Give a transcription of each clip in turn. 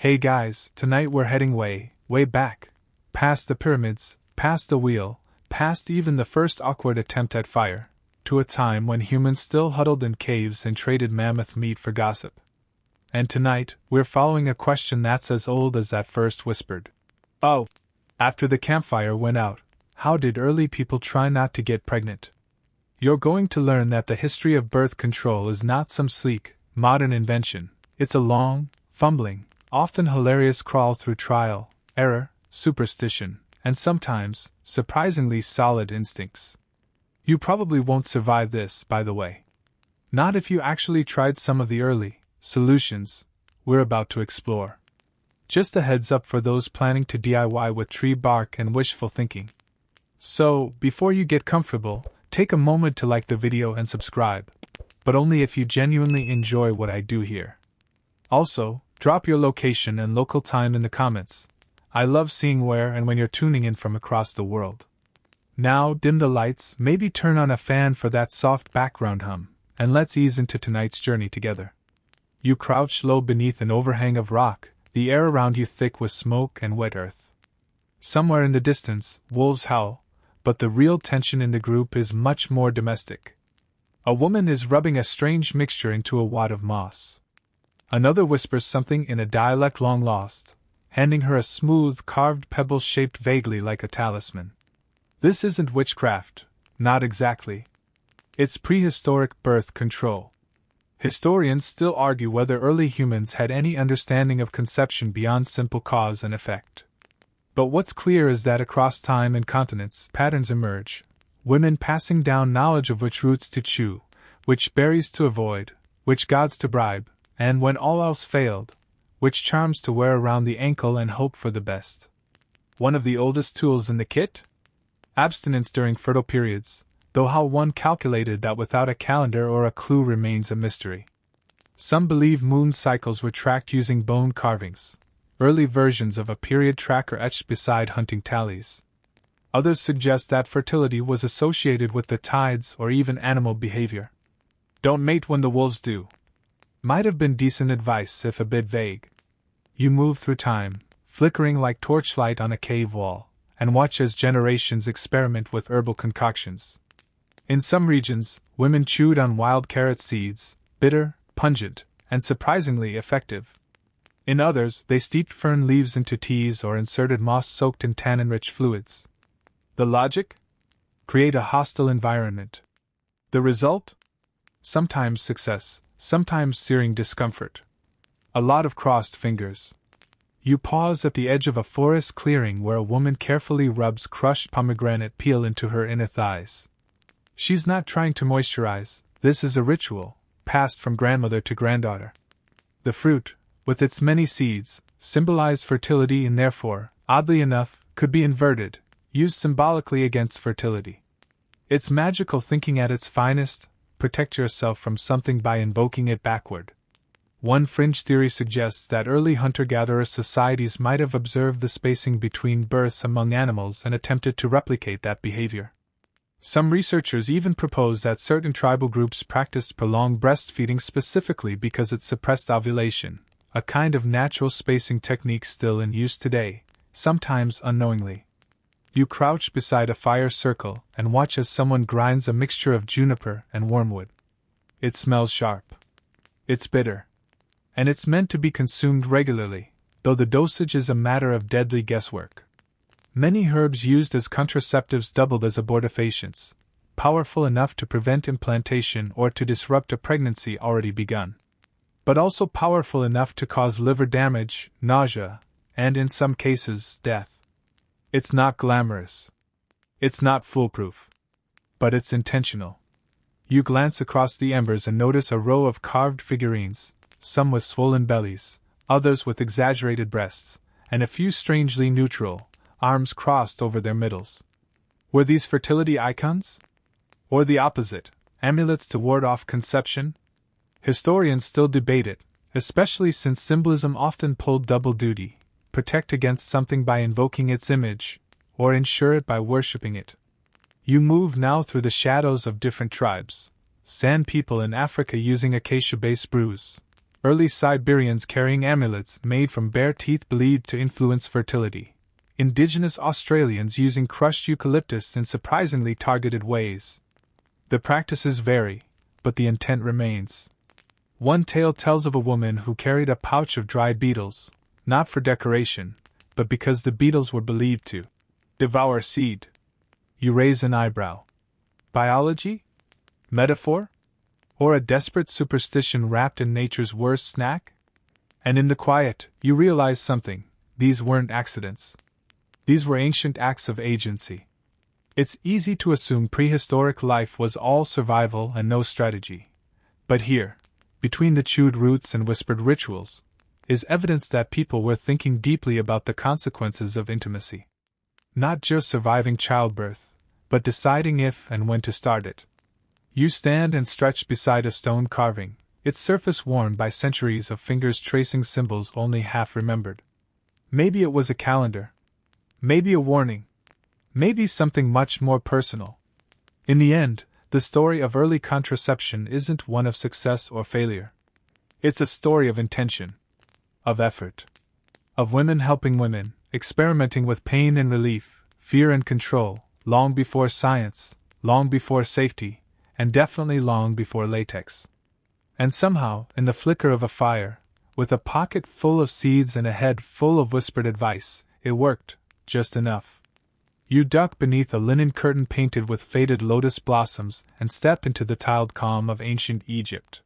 Hey guys, tonight we're heading way back. Past the pyramids, past the wheel, past even the first awkward attempt at fire, to a time when humans still huddled in caves and traded mammoth meat for gossip. And tonight, we're following a question that's as old as that first whispered. Oh! After the campfire went out, how did early people try not to get pregnant? You're going to learn that the history of birth control is not some sleek, modern invention. It's a long, fumbling, often hilarious crawl through trial, error, superstition, and sometimes, surprisingly solid instincts. You probably won't survive this, by the way. Not if you actually tried some of the early solutions we're about to explore. Just a heads up for those planning to DIY with tree bark and wishful thinking. So, before you get comfortable, take a moment to like the video and subscribe, but only if you genuinely enjoy what I do here. Also, drop your location and local time in the comments. I love seeing where and when you're tuning in from across the world. Now, dim the lights, maybe turn on a fan for that soft background hum, and let's ease into tonight's journey together. You crouch low beneath an overhang of rock, the air around you thick with smoke and wet earth. Somewhere in the distance, wolves howl, but the real tension in the group is much more domestic. A woman is rubbing a strange mixture into a wad of moss. Another whispers something in a dialect long lost, handing her a smooth, carved pebble shaped vaguely like a talisman. This isn't witchcraft, not exactly. It's prehistoric birth control. Historians still argue whether early humans had any understanding of conception beyond simple cause and effect. But what's clear is that across time and continents, patterns emerge, women passing down knowledge of which roots to chew, which berries to avoid, which gods to bribe, and when all else failed, which charms to wear around the ankle and hope for the best. One of the oldest tools in the kit? Abstinence during fertile periods, though how one calculated that without a calendar or a clue remains a mystery. Some believe moon cycles were tracked using bone carvings, early versions of a period tracker etched beside hunting tallies. Others suggest that fertility was associated with the tides or even animal behavior. Don't mate when the wolves do. Might have been decent advice if a bit vague. You move through time, flickering like torchlight on a cave wall, and watch as generations experiment with herbal concoctions. In some regions, women chewed on wild carrot seeds, bitter, pungent, and surprisingly effective. In others, they steeped fern leaves into teas or inserted moss soaked in tannin-rich fluids. The logic? Create a hostile environment. The result? Sometimes success, sometimes searing discomfort. A lot of crossed fingers. You pause at the edge of a forest clearing where a woman carefully rubs crushed pomegranate peel into her inner thighs. She's not trying to moisturize, this is a ritual, passed from grandmother to granddaughter. The fruit, with its many seeds, symbolize fertility and therefore, oddly enough, could be inverted, used symbolically against fertility. It's magical thinking at its finest. Protect yourself from something by invoking it backward. One fringe theory suggests that early hunter-gatherer societies might have observed the spacing between births among animals and attempted to replicate that behavior. Some researchers even propose that certain tribal groups practiced prolonged breastfeeding specifically because it suppressed ovulation, a kind of natural spacing technique still in use today, sometimes unknowingly. You crouch beside a fire circle and watch as someone grinds a mixture of juniper and wormwood. It smells sharp. It's bitter. And it's meant to be consumed regularly, though the dosage is a matter of deadly guesswork. Many herbs used as contraceptives doubled as abortifacients, powerful enough to prevent implantation or to disrupt a pregnancy already begun. But also powerful enough to cause liver damage, nausea, and in some cases, death. It's not glamorous. It's not foolproof. But it's intentional. You glance across the embers and notice a row of carved figurines, some with swollen bellies, others with exaggerated breasts, and a few strangely neutral, arms crossed over their middles. Were these fertility icons? Or the opposite, amulets to ward off conception? Historians still debate it, especially since symbolism often pulled double duty, protect against something by invoking its image, or ensure it by worshipping it. You move now through the shadows of different tribes, San people in Africa using acacia-based brews, Early Siberians carrying amulets made from bear teeth believed to influence fertility. Indigenous Australians using crushed eucalyptus in surprisingly targeted ways. The practices vary, but the intent remains. One tale tells of a woman who carried a pouch of dried beetles, not for decoration, but because the beetles were believed to devour seed. You raise an eyebrow. Biology? Metaphor? Or a desperate superstition wrapped in nature's worst snack? And in the quiet, you realize something: these weren't accidents. These were ancient acts of agency. It's easy to assume prehistoric life was all survival and no strategy. But here, between the chewed roots and whispered rituals, is evidence that people were thinking deeply about the consequences of intimacy. Not just surviving childbirth, but deciding if and when to start it. You stand and stretch beside a stone carving, its surface worn by centuries of fingers tracing symbols only half remembered. Maybe it was a calendar. Maybe a warning. Maybe something much more personal. In the end, the story of early contraception isn't one of success or failure. It's a story of intention, of effort, of women helping women, experimenting with pain and relief, fear and control, long before science, long before safety, and definitely long before latex. And somehow, in the flicker of a fire, with a pocket full of seeds and a head full of whispered advice, it worked, just enough. You duck beneath a linen curtain painted with faded lotus blossoms and step into the tiled calm of ancient Egypt.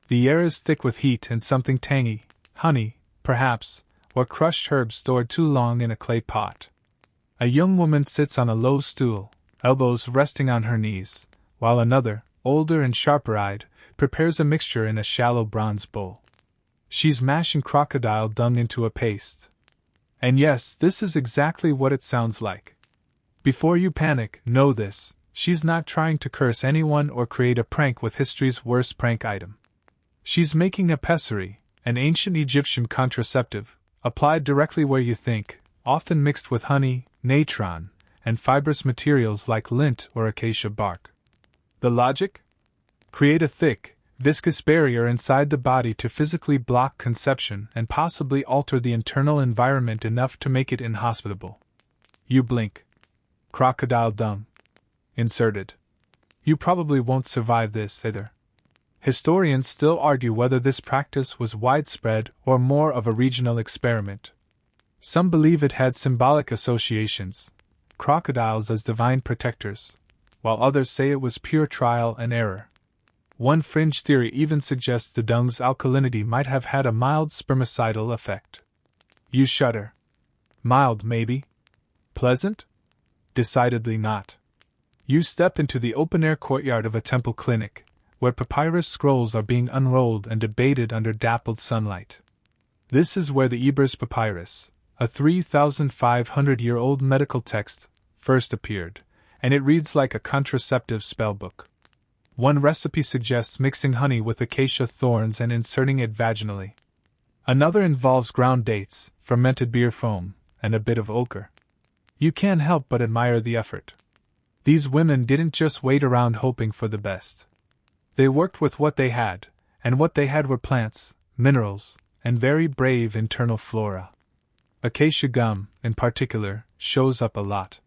The air is thick with heat and something tangy, honey, perhaps, or crushed herbs stored too long in a clay pot. A young woman sits on a low stool, elbows resting on her knees, while another, older and sharper-eyed, prepares a mixture in a shallow bronze bowl. She's mashing crocodile dung into a paste. And yes, this is exactly what it sounds like. Before you panic, know this: she's not trying to curse anyone or create a prank with history's worst prank item. She's making a pessary, an ancient Egyptian contraceptive, applied directly where you think, often mixed with honey, natron, and fibrous materials like lint or acacia bark. The logic? Create a thick, viscous barrier inside the body to physically block conception and possibly alter the internal environment enough to make it inhospitable. You blink. Crocodile dung. Inserted. You probably won't survive this either. Historians still argue whether this practice was widespread or more of a regional experiment. Some believe it had symbolic associations, crocodiles as divine protectors, while others say it was pure trial and error. One fringe theory even suggests the dung's alkalinity might have had a mild spermicidal effect. You shudder. Mild, maybe? Pleasant? Decidedly not. You step into the open-air courtyard of a temple clinic, where papyrus scrolls are being unrolled and debated under dappled sunlight. This is where the Ebers Papyrus, a 3,500-year-old medical text, first appeared, and it reads like a contraceptive spellbook. One recipe suggests mixing honey with acacia thorns and inserting it vaginally. Another involves ground dates, fermented beer foam, and a bit of ochre. You can't help but admire the effort. These women didn't just wait around hoping for the best. They worked with what they had, and what they had were plants, minerals, and very brave internal flora. Acacia gum, in particular, shows up a lot.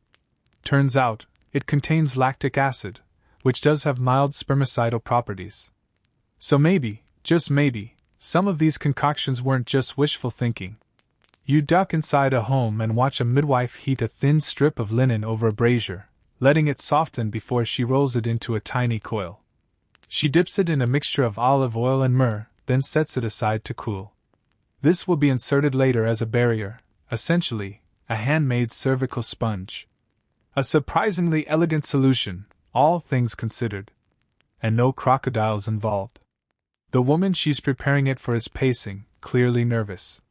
Turns out, it contains lactic acid, which does have mild spermicidal properties. So maybe, just maybe, some of these concoctions weren't just wishful thinking. You duck inside a home and watch a midwife heat a thin strip of linen over a brazier, letting it soften before she rolls it into a tiny coil. She dips it in a mixture of olive oil and myrrh, then sets it aside to cool. This will be inserted later as a barrier, essentially, a handmade cervical sponge. A surprisingly elegant solution, all things considered. And no crocodiles involved. The woman she's preparing it for is pacing, clearly nervous.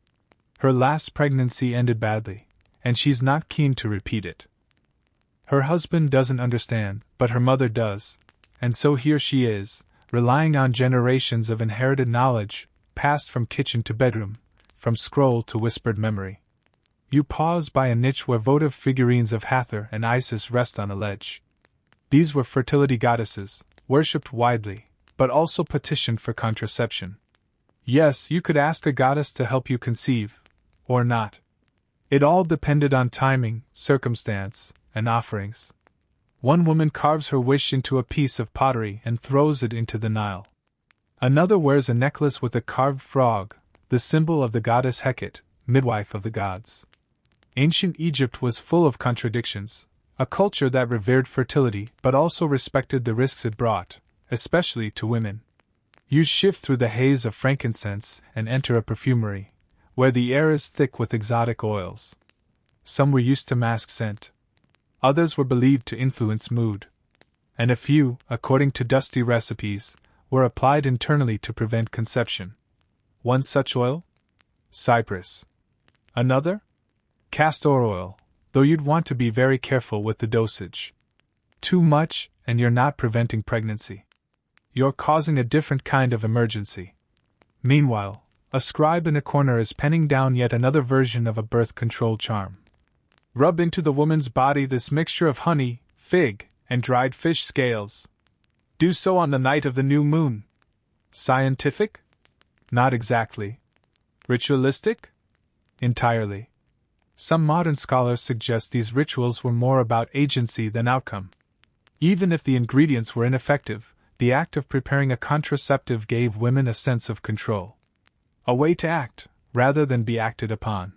Her last pregnancy ended badly, and she's not keen to repeat it. Her husband doesn't understand, but her mother does, and so here she is, relying on generations of inherited knowledge, passed from kitchen to bedroom, from scroll to whispered memory. You pause by a niche where votive figurines of Hathor and Isis rest on a ledge. These were fertility goddesses, worshipped widely, but also petitioned for contraception. Yes, you could ask a goddess to help you conceive, or not. It all depended on timing, circumstance, and offerings. One woman carves her wish into a piece of pottery and throws it into the Nile. Another wears a necklace with a carved frog, the symbol of the goddess Hecate, midwife of the gods. Ancient Egypt was full of contradictions, a culture that revered fertility but also respected the risks it brought, especially to women. You shift through the haze of frankincense and enter a perfumery, where the air is thick with exotic oils. Some were used to mask scent. Others were believed to influence mood. And a few, according to dusty recipes, were applied internally to prevent conception. One such oil? Cypress. Another? Castor oil, though you'd want to be very careful with the dosage. Too much, and you're not preventing pregnancy. You're causing a different kind of emergency. Meanwhile, a scribe in a corner is penning down yet another version of a birth control charm. Rub into the woman's body this mixture of honey, fig, and dried fish scales. Do so on the night of the new moon. Scientific? Not exactly. Ritualistic? Entirely. Some modern scholars suggest these rituals were more about agency than outcome. Even if the ingredients were ineffective, the act of preparing a contraceptive gave women a sense of control. A way to act, rather than be acted upon.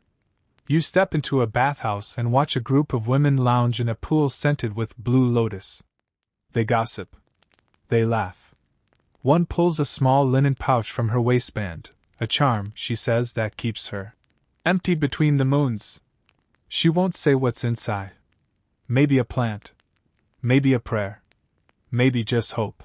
You step into a bathhouse and watch a group of women lounge in a pool scented with blue lotus. They gossip. They laugh. One pulls a small linen pouch from her waistband, a charm, she says, that keeps her empty between the moons. She won't say what's inside. Maybe a plant. Maybe a prayer. Maybe just hope.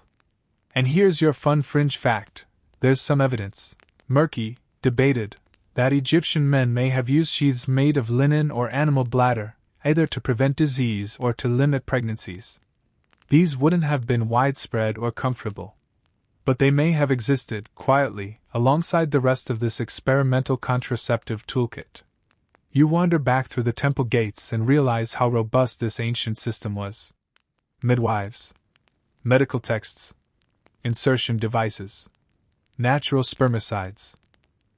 And here's your fun fringe fact. There's some evidence, murky, debated, that Egyptian men may have used sheaths made of linen or animal bladder, either to prevent disease or to limit pregnancies. These wouldn't have been widespread or comfortable. But they may have existed, quietly, alongside the rest of this experimental contraceptive toolkit. You wander back through the temple gates and realize how robust this ancient system was. Midwives. Medical texts. Insertion devices. Natural spermicides.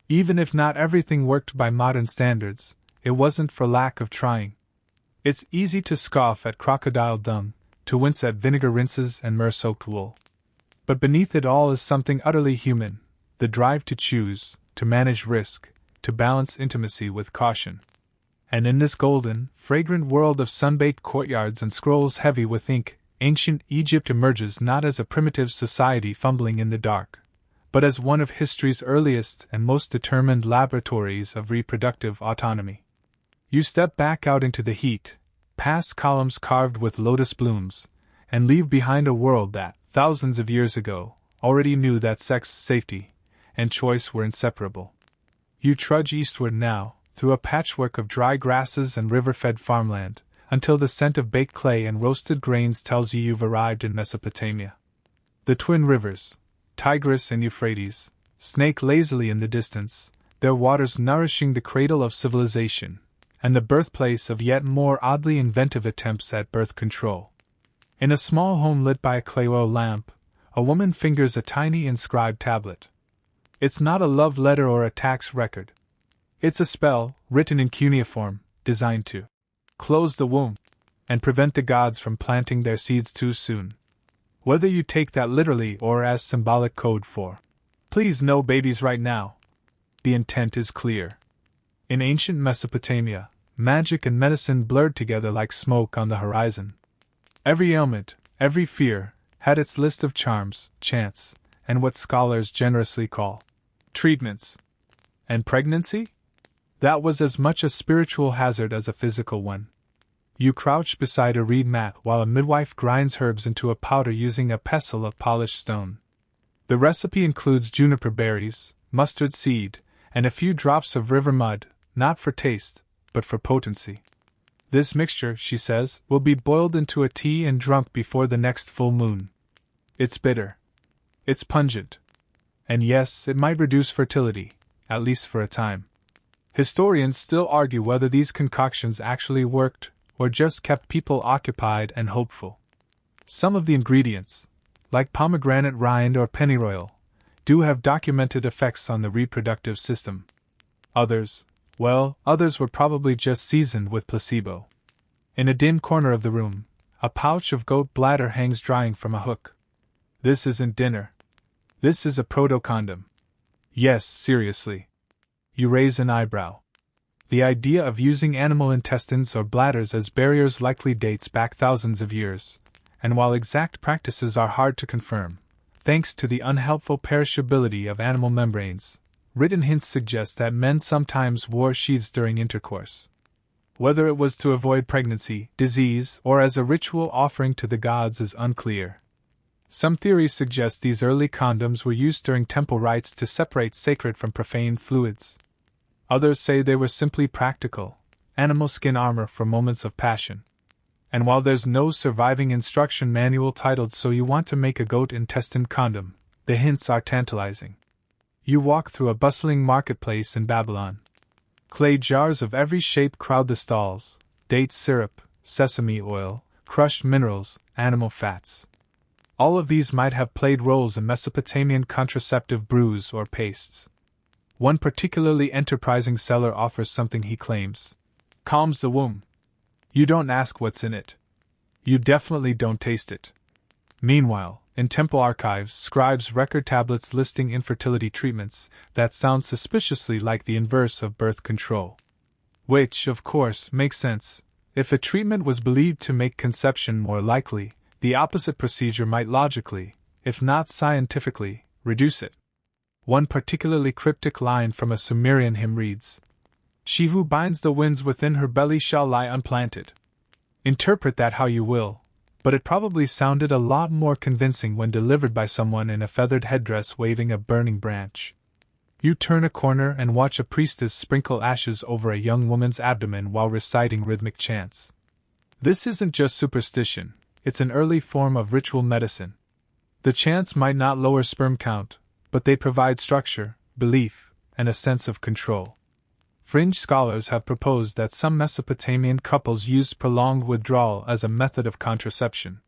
Even if not everything worked by modern standards, it wasn't for lack of trying. It's easy to scoff at crocodile dung, to wince at vinegar rinses and myrrh-soaked wool. But beneath it all is something utterly human, the drive to choose, to manage risk, to balance intimacy with caution. And in this golden, fragrant world of sun-baked courtyards and scrolls heavy with ink, ancient Egypt emerges not as a primitive society fumbling in the dark, but as one of history's earliest and most determined laboratories of reproductive autonomy. You step back out into the heat, past columns carved with lotus blooms, and leave behind a world that, thousands of years ago, already knew that sex, safety, and choice were inseparable. You trudge eastward now, through a patchwork of dry grasses and river-fed farmland, until the scent of baked clay and roasted grains tells you you've arrived in Mesopotamia. The twin rivers, Tigris and Euphrates, snake lazily in the distance, their waters nourishing the cradle of civilization, and the birthplace of yet more oddly inventive attempts at birth control. In a small home lit by a clay oil lamp, a woman fingers a tiny inscribed tablet. It's not a love letter or a tax record. It's a spell, written in cuneiform, designed to close the womb and prevent the gods from planting their seeds too soon. Whether you take that literally or as symbolic code for, please no babies right now, the intent is clear. In ancient Mesopotamia, magic and medicine blurred together like smoke on the horizon. Every ailment, every fear, had its list of charms, chants, and what scholars generously call treatments. And pregnancy? That was as much a spiritual hazard as a physical one. You crouch beside a reed mat while a midwife grinds herbs into a powder using a pestle of polished stone. The recipe includes juniper berries, mustard seed, and a few drops of river mud, not for taste, but for potency. This mixture, she says, will be boiled into a tea and drunk before the next full moon. It's bitter. It's pungent. And yes, it might reduce fertility, at least for a time. Historians still argue whether these concoctions actually worked, or just kept people occupied and hopeful. Some of the ingredients, like pomegranate rind or pennyroyal, do have documented effects on the reproductive system. Others were probably just seasoned with placebo. In a dim corner of the room, a pouch of goat bladder hangs drying from a hook. This isn't dinner. This is a proto-condom. Yes, seriously. You raise an eyebrow. The idea of using animal intestines or bladders as barriers likely dates back thousands of years, and while exact practices are hard to confirm, thanks to the unhelpful perishability of animal membranes, written hints suggest that men sometimes wore sheaths during intercourse. Whether it was to avoid pregnancy, disease, or as a ritual offering to the gods is unclear. Some theories suggest these early condoms were used during temple rites to separate sacred from profane fluids. Others say they were simply practical, animal skin armor for moments of passion. And while there's no surviving instruction manual titled "So You Want to Make a Goat Intestine Condom," the hints are tantalizing. You walk through a bustling marketplace in Babylon. Clay jars of every shape crowd the stalls: date syrup, sesame oil, crushed minerals, animal fats. All of these might have played roles in Mesopotamian contraceptive brews or pastes. One particularly enterprising seller offers something he claims calms the womb. You don't ask what's in it. You definitely don't taste it. Meanwhile, in temple archives, scribes record tablets listing infertility treatments that sound suspiciously like the inverse of birth control. Which, of course, makes sense. If a treatment was believed to make conception more likely, the opposite procedure might logically, if not scientifically, reduce it. One particularly cryptic line from a Sumerian hymn reads, "She who binds the winds within her belly shall lie unplanted." Interpret that how you will, but it probably sounded a lot more convincing when delivered by someone in a feathered headdress waving a burning branch. You turn a corner and watch a priestess sprinkle ashes over a young woman's abdomen while reciting rhythmic chants. This isn't just superstition, it's an early form of ritual medicine. The chants might not lower sperm count, but they provide structure, belief, and a sense of control. Fringe scholars have proposed that some Mesopotamian couples used prolonged withdrawal as a method of contraception.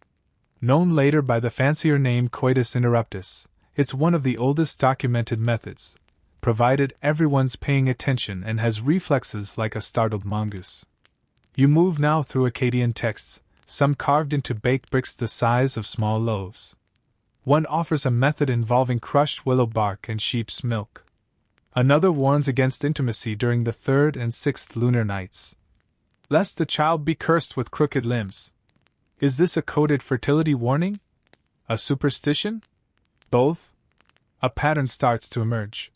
Known later by the fancier name coitus interruptus, it's one of the oldest documented methods, provided everyone's paying attention and has reflexes like a startled mongoose. You move now through Akkadian texts, some carved into baked bricks the size of small loaves. One offers a method involving crushed willow bark and sheep's milk. Another warns against intimacy during the 3rd and 6th lunar nights, lest the child be cursed with crooked limbs. Is this a coded fertility warning? A superstition? Both? A pattern starts to emerge.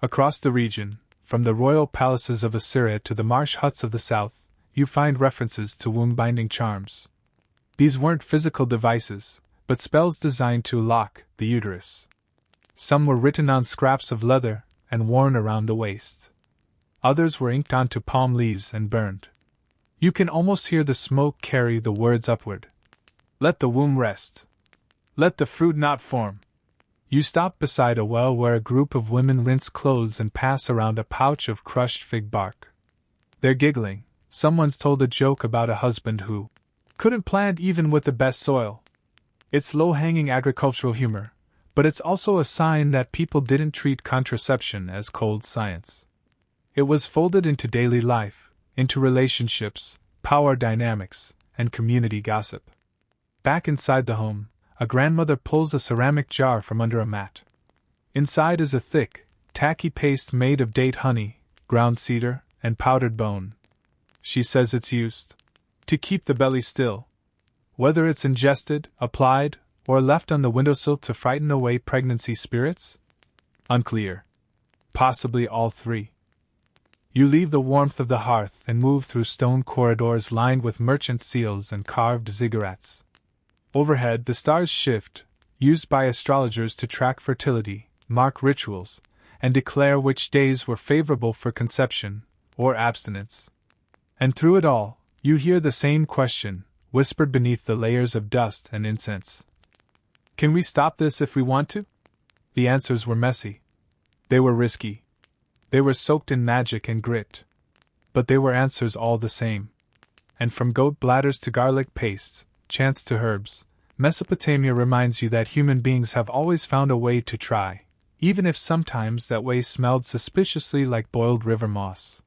Across the region, from the royal palaces of Assyria to the marsh huts of the south, you find references to womb-binding charms. These weren't physical devices, but spells designed to lock the uterus. Some were written on scraps of leather and worn around the waist. Others were inked onto palm leaves and burned. You can almost hear the smoke carry the words upward. Let the womb rest. Let the fruit not form. You stop beside a well where a group of women rinse clothes and pass around a pouch of crushed fig bark. They're giggling. Someone's told a joke about a husband who couldn't plant even with the best soil. It's low-hanging agricultural humor, but it's also a sign that people didn't treat contraception as cold science. It was folded into daily life, into relationships, power dynamics, and community gossip. Back inside the home, a grandmother pulls a ceramic jar from under a mat. Inside is a thick, tacky paste made of date honey, ground cedar, and powdered bone. She says it's used to keep the belly still. Whether it's ingested, applied, or left on the windowsill to frighten away pregnancy spirits? Unclear. Possibly all three. You leave the warmth of the hearth and move through stone corridors lined with merchant seals and carved ziggurats. Overhead, the stars shift, used by astrologers to track fertility, mark rituals, and declare which days were favorable for conception or abstinence. And through it all, you hear the same question, whispered beneath the layers of dust and incense. Can we stop this if we want to? The answers were messy. They were risky. They were soaked in magic and grit. But they were answers all the same. And from goat bladders to garlic pastes, chants to herbs, Mesopotamia reminds you that human beings have always found a way to try, even if sometimes that way smelled suspiciously like boiled river moss.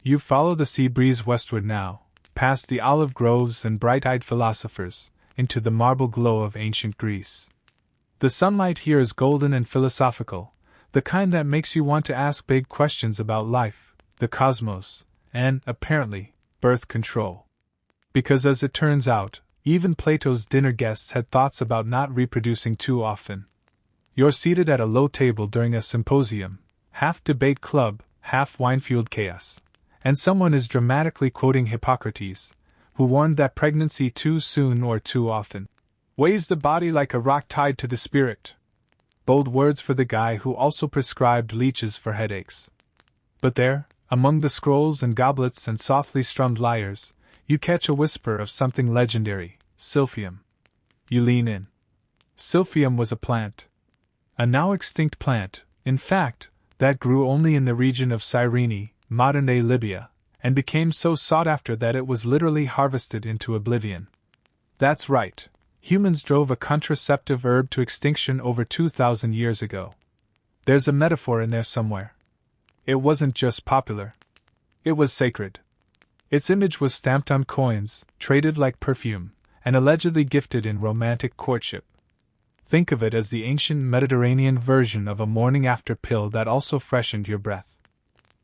You follow the sea breeze westward now, past the olive groves and bright-eyed philosophers, into the marble glow of ancient Greece. The sunlight here is golden and philosophical, the kind that makes you want to ask big questions about life, the cosmos, and, apparently, birth control. Because as it turns out, even Plato's dinner guests had thoughts about not reproducing too often. You're seated at a low table during a symposium, half debate club, half wine-fueled chaos, and someone is dramatically quoting Hippocrates, who warned that pregnancy too soon or too often weighs the body like a rock tied to the spirit. Bold words for the guy who also prescribed leeches for headaches. But there, among the scrolls and goblets and softly strummed lyres, you catch a whisper of something legendary, silphium. You lean in. Silphium was a plant. A now extinct plant, in fact, that grew only in the region of Cyrene, modern-day Libya, and became so sought after that it was literally harvested into oblivion. That's right. Humans drove a contraceptive herb to extinction over 2,000 years ago. There's a metaphor in there somewhere. It wasn't just popular. It was sacred. Its image was stamped on coins, traded like perfume, and allegedly gifted in romantic courtship. Think of it as the ancient Mediterranean version of a morning-after pill that also freshened your breath.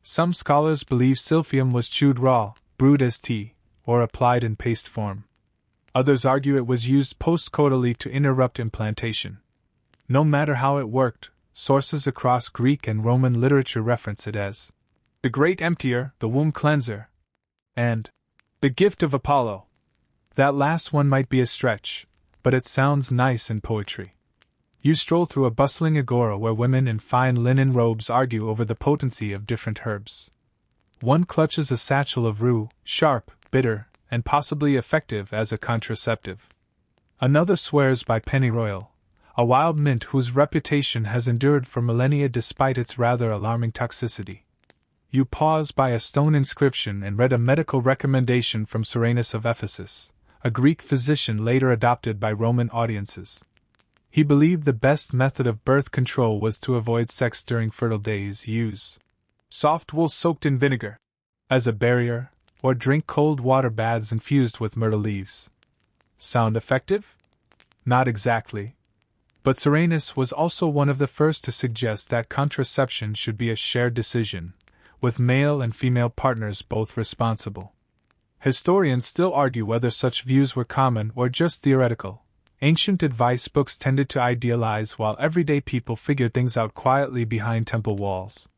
Some scholars believe silphium was chewed raw, brewed as tea, or applied in paste form. Others argue it was used post-coitally to interrupt implantation. No matter how it worked, sources across Greek and Roman literature reference it as the great emptier, the womb cleanser, and the gift of Apollo. That last one might be a stretch, but it sounds nice in poetry. You stroll through a bustling agora where women in fine linen robes argue over the potency of different herbs. One clutches a satchel of rue, sharp, bitter, and possibly effective as a contraceptive. Another swears by pennyroyal, a wild mint whose reputation has endured for millennia despite its rather alarming toxicity. You pause by a stone inscription and read a medical recommendation from Serenus of Ephesus, a Greek physician later adopted by Roman audiences. He believed the best method of birth control was to avoid sex during fertile days, use soft wool soaked in vinegar as a barrier, or drink cold water baths infused with myrtle leaves. Sound effective? Not exactly. But Serenus was also one of the first to suggest that contraception should be a shared decision, with male and female partners both responsible. Historians still argue whether such views were common or just theoretical. Ancient advice books tended to idealize while everyday people figured things out quietly behind temple walls.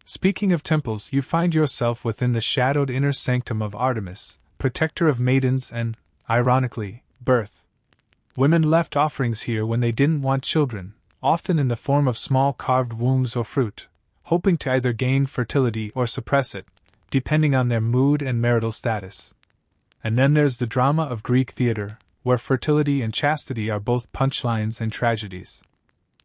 Speaking of temples, you find yourself within the shadowed inner sanctum of Artemis, protector of maidens and, ironically, birth. Women left offerings here when they didn't want children, often in the form of small carved wombs or fruit, hoping to either gain fertility or suppress it, depending on their mood and marital status. And then there's the drama of Greek theater, where fertility and chastity are both punchlines and tragedies.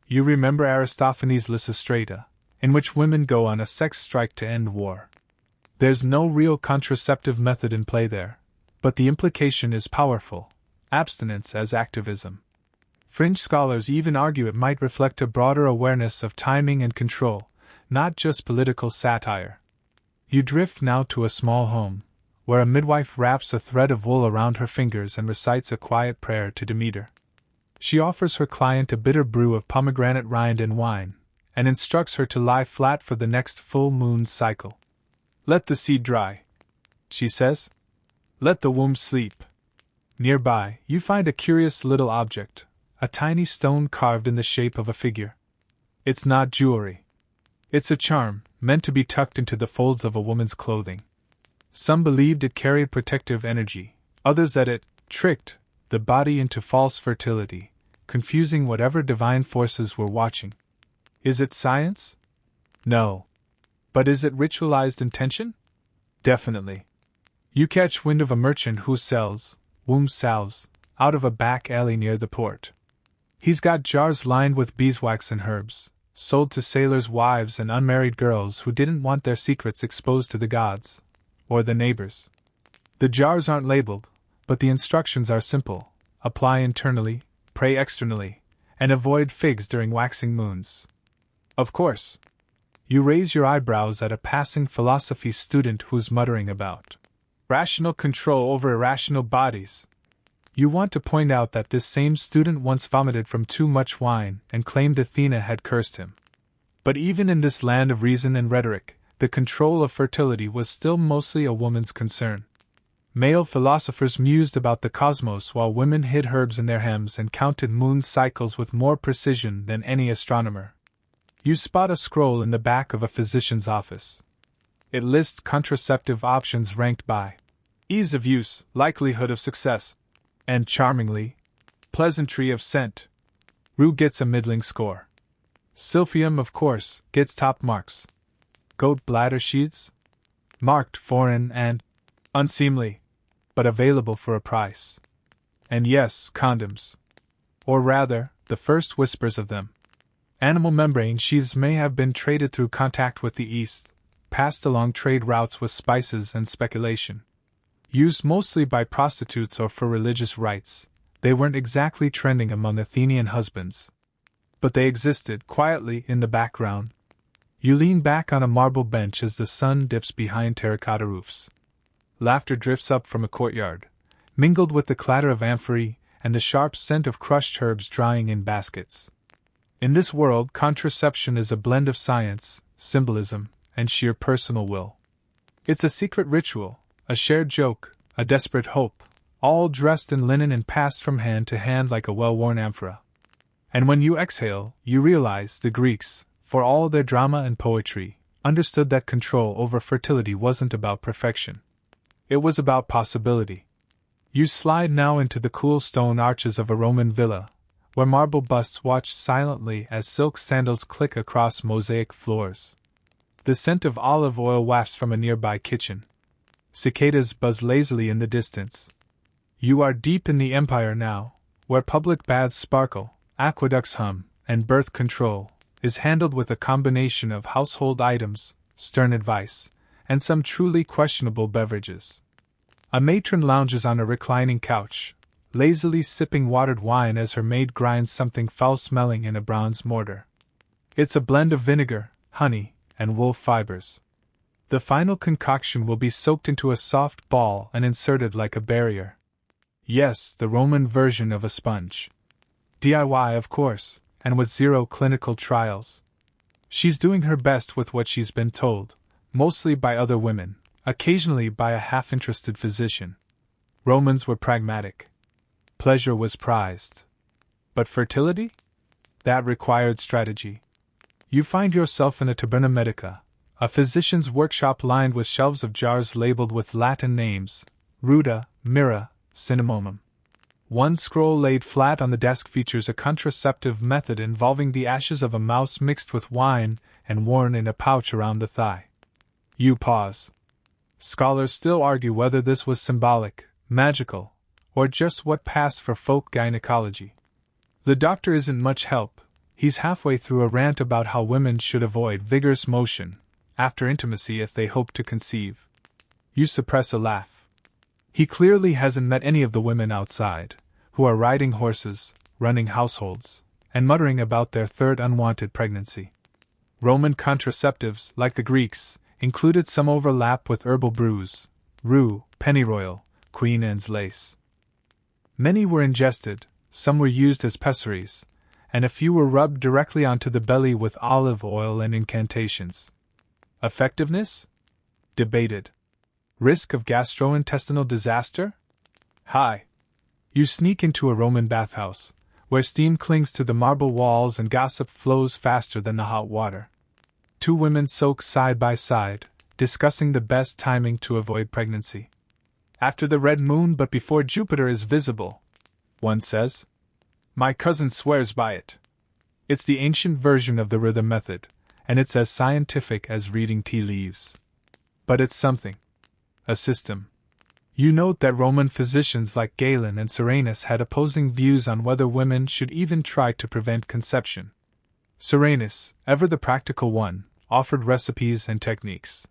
You remember Aristophanes' Lysistrata, in which women go on a sex strike to end war. There's no real contraceptive method in play there, but the implication is powerful: abstinence as activism. Fringe scholars even argue it might reflect a broader awareness of timing and control, not just political satire. You drift now to a small home, where a midwife wraps a thread of wool around her fingers and recites a quiet prayer to Demeter. She offers her client a bitter brew of pomegranate rind and wine, and instructs her to lie flat for the next full moon cycle. Let the seed dry, she says. Let the womb sleep. Nearby, you find a curious little object, a tiny stone carved in the shape of a figure. It's not jewelry. It's a charm, meant to be tucked into the folds of a woman's clothing. Some believed it carried protective energy, others that it tricked the body into false fertility, confusing whatever divine forces were watching. Is it science? No. But is it ritualized intention? Definitely. You catch wind of a merchant who sells womb salves out of a back alley near the port. He's got jars lined with beeswax and herbs, sold to sailors' wives and unmarried girls who didn't want their secrets exposed to the gods or the neighbors. The jars aren't labeled, but the instructions are simple: apply internally, pray externally, and avoid figs during waxing moons. Of course. You raise your eyebrows at a passing philosophy student who's muttering about rational control over irrational bodies. You want to point out that this same student once vomited from too much wine and claimed Athena had cursed him. But even in this land of reason and rhetoric, the control of fertility was still mostly a woman's concern. Male philosophers mused about the cosmos while women hid herbs in their hems and counted moon cycles with more precision than any astronomer. You spot a scroll in the back of a physician's office. It lists contraceptive options ranked by ease of use, likelihood of success, and charmingly, pleasantry of scent. Rue gets a middling score. Silphium, of course, gets top marks. Goat bladder sheaths? Marked foreign and unseemly, but available for a price. And yes, condoms. Or rather, the first whispers of them. Animal membrane sheaths may have been traded through contact with the East, passed along trade routes with spices and speculation. Used mostly by prostitutes or for religious rites, they weren't exactly trending among Athenian husbands. But they existed quietly in the background. You lean back on a marble bench as the sun dips behind terracotta roofs. Laughter drifts up from a courtyard, mingled with the clatter of amphorae and the sharp scent of crushed herbs drying in baskets. In this world, contraception is a blend of science, symbolism, and sheer personal will. It's a secret ritual, a shared joke, a desperate hope, all dressed in linen and passed from hand to hand like a well-worn amphora. And when you exhale, you realize the Greeks, for all their drama and poetry, understood that control over fertility wasn't about perfection. It was about possibility. You slide now into the cool stone arches of a Roman villa, where marble busts watch silently as silk sandals click across mosaic floors. The scent of olive oil wafts from a nearby kitchen. Cicadas buzz lazily in the distance. You are deep in the empire now, where public baths sparkle, aqueducts hum, and birth control is handled with a combination of household items, stern advice, and some truly questionable beverages. A matron lounges on a reclining couch, lazily sipping watered wine as her maid grinds something foul-smelling in a bronze mortar. It's a blend of vinegar, honey, and wool fibers. The final concoction will be soaked into a soft ball and inserted like a barrier. Yes, the Roman version of a sponge. DIY, of course, and with zero clinical trials. She's doing her best with what she's been told, mostly by other women, occasionally by a half-interested physician. Romans were pragmatic. Pleasure was prized. But fertility? That required strategy. You find yourself in a taberna medica, a physician's workshop lined with shelves of jars labeled with Latin names, ruta, myrrha, cinnamomum. One scroll laid flat on the desk features a contraceptive method involving the ashes of a mouse mixed with wine and worn in a pouch around the thigh. You pause. Scholars still argue whether this was symbolic, magical, or just what passed for folk gynecology. The doctor isn't much help. He's halfway through a rant about how women should avoid vigorous motion after intimacy if they hope to conceive. You suppress a laugh. He clearly hasn't met any of the women outside, who are riding horses, running households, and muttering about their third unwanted pregnancy. Roman contraceptives, like the Greeks, included some overlap with herbal brews, rue, pennyroyal, Queen Anne's lace. Many were ingested, some were used as pessaries, and a few were rubbed directly onto the belly with olive oil and incantations. Effectiveness? Debated. Risk of gastrointestinal disaster? High. You sneak into a Roman bathhouse, where steam clings to the marble walls and gossip flows faster than the hot water. Two women soak side by side, discussing the best timing to avoid pregnancy. After the red moon but before Jupiter is visible, one says. My cousin swears by it. It's the ancient version of the rhythm method, and it's as scientific as reading tea leaves. But it's something. A system. You note that Roman physicians like Galen and Serenus had opposing views on whether women should even try to prevent conception. Serenus, ever the practical one, offered recipes and techniques.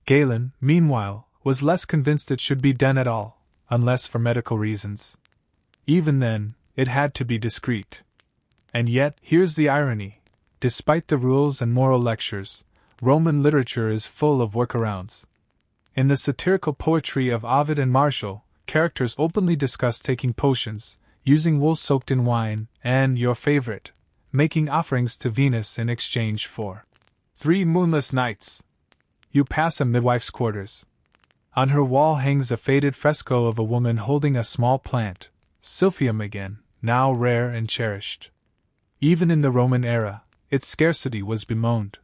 Galen, meanwhile, was less convinced it should be done at all, unless for medical reasons. Even then, it had to be discreet. And yet, here's the irony. despite the rules and moral lectures, Roman literature is full of workarounds. In the satirical poetry of Ovid and Martial, characters openly discuss taking potions, using wool soaked in wine, and, your favorite, making offerings to Venus in exchange for 3 moonless nights. You pass a midwife's quarters. On her wall hangs a faded fresco of a woman holding a small plant, Silphium again, now rare and cherished. Even in the Roman era, its scarcity was bemoaned.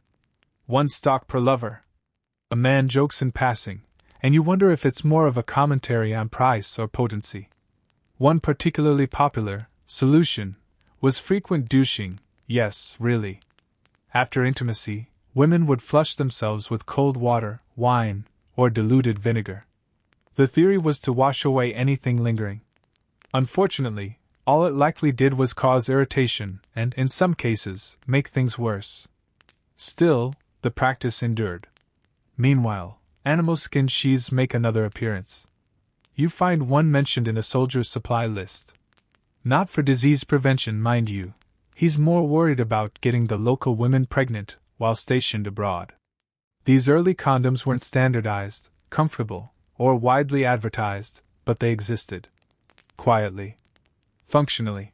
1 stalk per lover. A man jokes in passing, and you wonder if it's more of a commentary on price or potency. One particularly popular solution was frequent douching. Yes, really. After intimacy, women would flush themselves with cold water, wine, or diluted vinegar. The theory was to wash away anything lingering. Unfortunately, all it likely did was cause irritation and, in some cases, make things worse. Still, the practice endured. Meanwhile, animal skin sheaths make another appearance. You find one mentioned in a soldier's supply list. Not for disease prevention, mind you. He's more worried about getting the local women pregnant while stationed abroad. These early condoms weren't standardized, comfortable, or widely advertised, but they existed. Quietly. Functionally.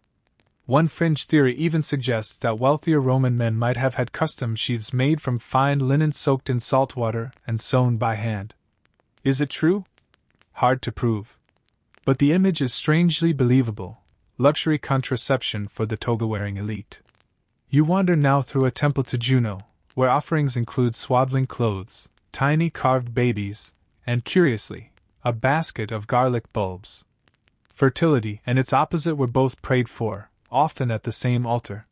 One fringe theory even suggests that wealthier Roman men might have had custom sheaths made from fine linen soaked in salt water and sewn by hand. Is it true? Hard to prove. But the image is strangely believable. Luxury contraception for the toga-wearing elite. You wander now through a temple to Juno, where offerings include swaddling clothes, tiny carved babies, and curiously, a basket of garlic bulbs. Fertility and its opposite were both prayed for, often at the same altar.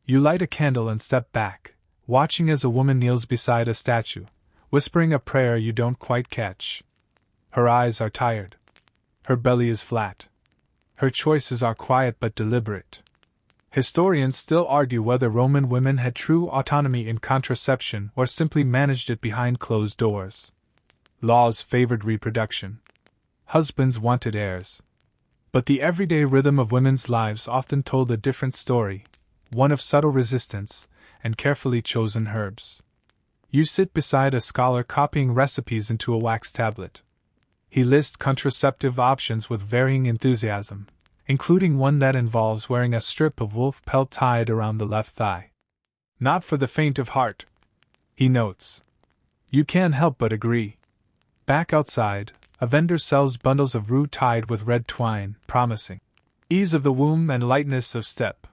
You light a candle and step back, watching as a woman kneels beside a statue, whispering a prayer you don't quite catch. Her eyes are tired. Her belly is flat. Her choices are quiet but deliberate. Historians still argue whether Roman women had true autonomy in contraception or simply managed it behind closed doors. Laws favored reproduction. Husbands wanted heirs. But the everyday rhythm of women's lives often told a different story, one of subtle resistance and carefully chosen herbs. You sit beside a scholar copying recipes into a wax tablet. He lists contraceptive options with varying enthusiasm, including one that involves wearing a strip of wolf pelt tied around the left thigh. Not for the faint of heart, he notes. You can't help but agree. Back outside, a vendor sells bundles of rue tied with red twine, promising ease of the womb and lightness of step.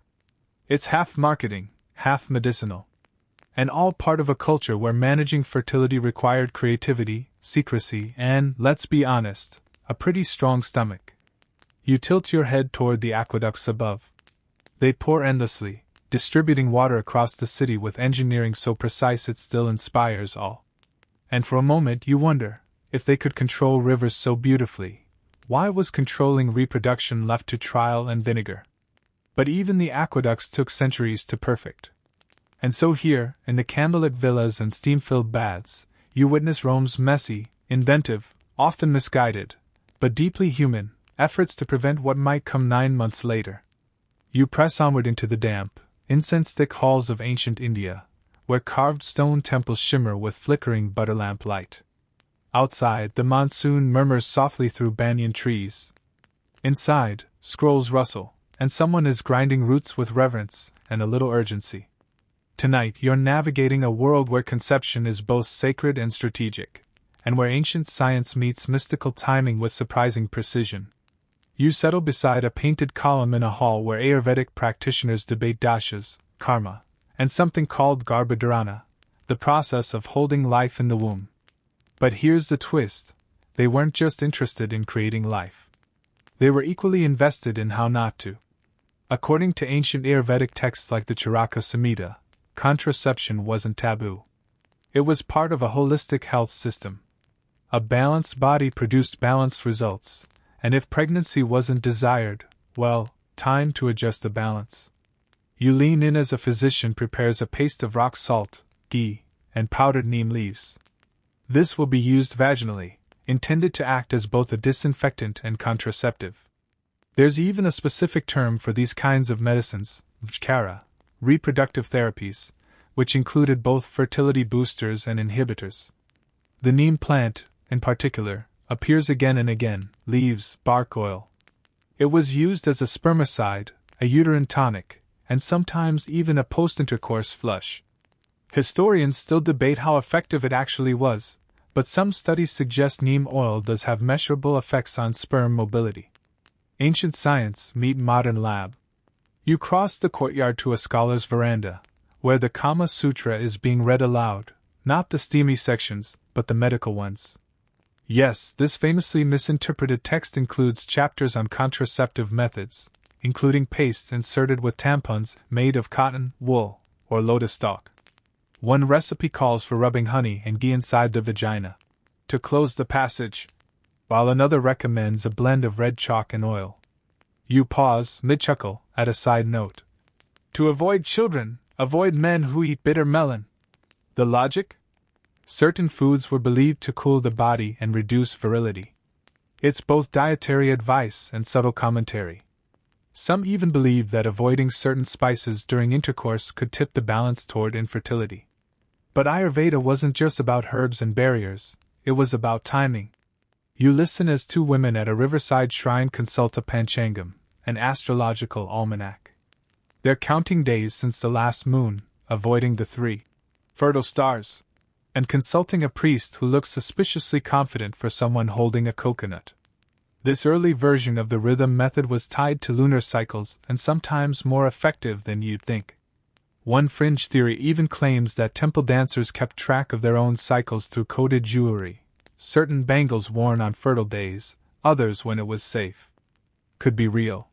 It's half marketing, half medicinal. And all part of a culture where managing fertility required creativity, secrecy, and, let's be honest, a pretty strong stomach. You tilt your head toward the aqueducts above. They pour endlessly, distributing water across the city with engineering so precise it still inspires awe. And for a moment you wonder, if they could control rivers so beautifully, why was controlling reproduction left to trial and vinegar? But even the aqueducts took centuries to perfect. And so here, in the candlelit villas and steam-filled baths, you witness Rome's messy, inventive, often misguided, but deeply human, efforts to prevent what might come 9 months later. You press onward into the damp, incense-thick halls of ancient India, where carved stone temples shimmer with flickering butterlamp light. Outside, the monsoon murmurs softly through banyan trees. Inside, scrolls rustle, and someone is grinding roots with reverence and a little urgency. Tonight, you're navigating a world where conception is both sacred and strategic, and where ancient science meets mystical timing with surprising precision. You settle beside a painted column in a hall where Ayurvedic practitioners debate dashas, karma, and something called garbhadharana, the process of holding life in the womb. But here's the twist: they weren't just interested in creating life. They were equally invested in how not to. According to ancient Ayurvedic texts like the Charaka Samhita, contraception wasn't taboo. It was part of a holistic health system. A balanced body produced balanced results, and if pregnancy wasn't desired, well, time to adjust the balance. You lean in as a physician prepares a paste of rock salt, ghee, and powdered neem leaves. This will be used vaginally, intended to act as both a disinfectant and contraceptive. There's even a specific term for these kinds of medicines, vchara, reproductive therapies, which included both fertility boosters and inhibitors. The neem plant, in particular, appears again and again: leaves, bark, oil. It was used as a spermicide, a uterine tonic, and sometimes even a post-intercourse flush. Historians still debate how effective it actually was, but some studies suggest neem oil does have measurable effects on sperm mobility. Ancient science meet modern lab. You cross the courtyard to a scholar's veranda, where the Kama Sutra is being read aloud, not the steamy sections, but the medical ones. Yes, this famously misinterpreted text includes chapters on contraceptive methods, including pastes inserted with tampons made of cotton, wool, or lotus stalk. One recipe calls for rubbing honey and ghee inside the vagina to close the passage, while another recommends a blend of red chalk and oil. You pause, mid-chuckle, at a side note. To avoid children, avoid men who eat bitter melon. The logic? Certain foods were believed to cool the body and reduce virility. It's both dietary advice and subtle commentary. Some even believed that avoiding certain spices during intercourse could tip the balance toward infertility. But Ayurveda wasn't just about herbs and barriers, it was about timing. You listen as two women at a riverside shrine consult a panchangam, an astrological almanac. They're counting days since the last moon, avoiding the 3 fertile stars, and consulting a priest who looks suspiciously confident for someone holding a coconut. This early version of the rhythm method was tied to lunar cycles and sometimes more effective than you'd think. One fringe theory even claims that temple dancers kept track of their own cycles through coded jewelry, certain bangles worn on fertile days, others when it was safe. Could be real.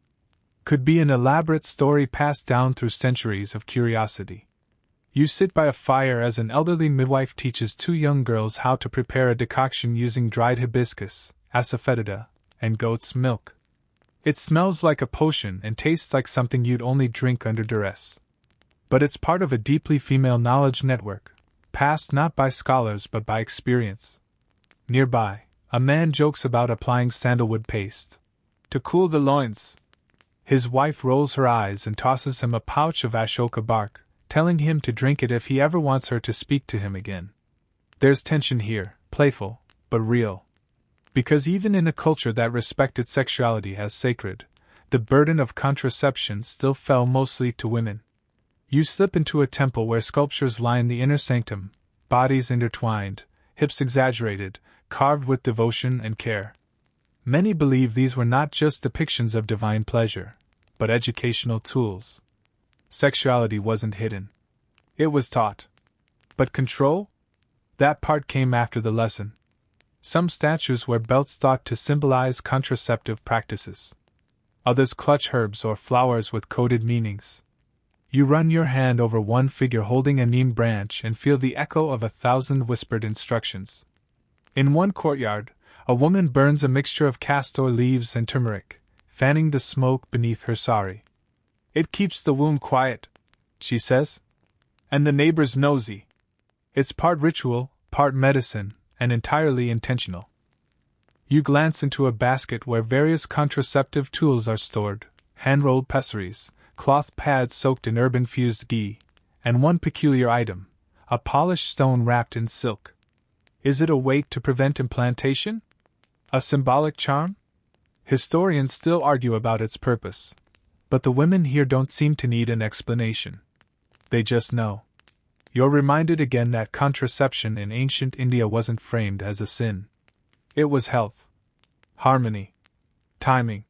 Could be an elaborate story passed down through centuries of curiosity. You sit by a fire as an elderly midwife teaches 2 young girls how to prepare a decoction using dried hibiscus, asafoetida, and goat's milk. It smells like a potion and tastes like something you'd only drink under duress. But it's part of a deeply female knowledge network, passed not by scholars but by experience. Nearby, a man jokes about applying sandalwood paste to cool the loins. His wife rolls her eyes and tosses him a pouch of ashoka bark, telling him to drink it if he ever wants her to speak to him again. There's tension here, playful, but real. Because even in a culture that respected sexuality as sacred, the burden of contraception still fell mostly to women. You slip into a temple where sculptures line the inner sanctum, bodies intertwined, hips exaggerated, carved with devotion and care. Many believe these were not just depictions of divine pleasure, but educational tools. Sexuality wasn't hidden. It was taught. But control? That part came after the lesson. Some statues wear belts thought to symbolize contraceptive practices. Others clutch herbs or flowers with coded meanings. You run your hand over one figure holding a neem branch and feel the echo of 1,000 whispered instructions. In one courtyard, a woman burns a mixture of castor leaves and turmeric, fanning the smoke beneath her sari. It keeps the womb quiet, she says. And the neighbors nosy. It's part ritual, part medicine, and entirely intentional. You glance into a basket where various contraceptive tools are stored: hand-rolled pessaries, cloth pads soaked in herb-infused ghee, and one peculiar item, a polished stone wrapped in silk. Is it a weight to prevent implantation? A symbolic charm? Historians still argue about its purpose, but the women here don't seem to need an explanation. They just know. You're reminded again that contraception in ancient India wasn't framed as a sin. It was health. Harmony. Timing.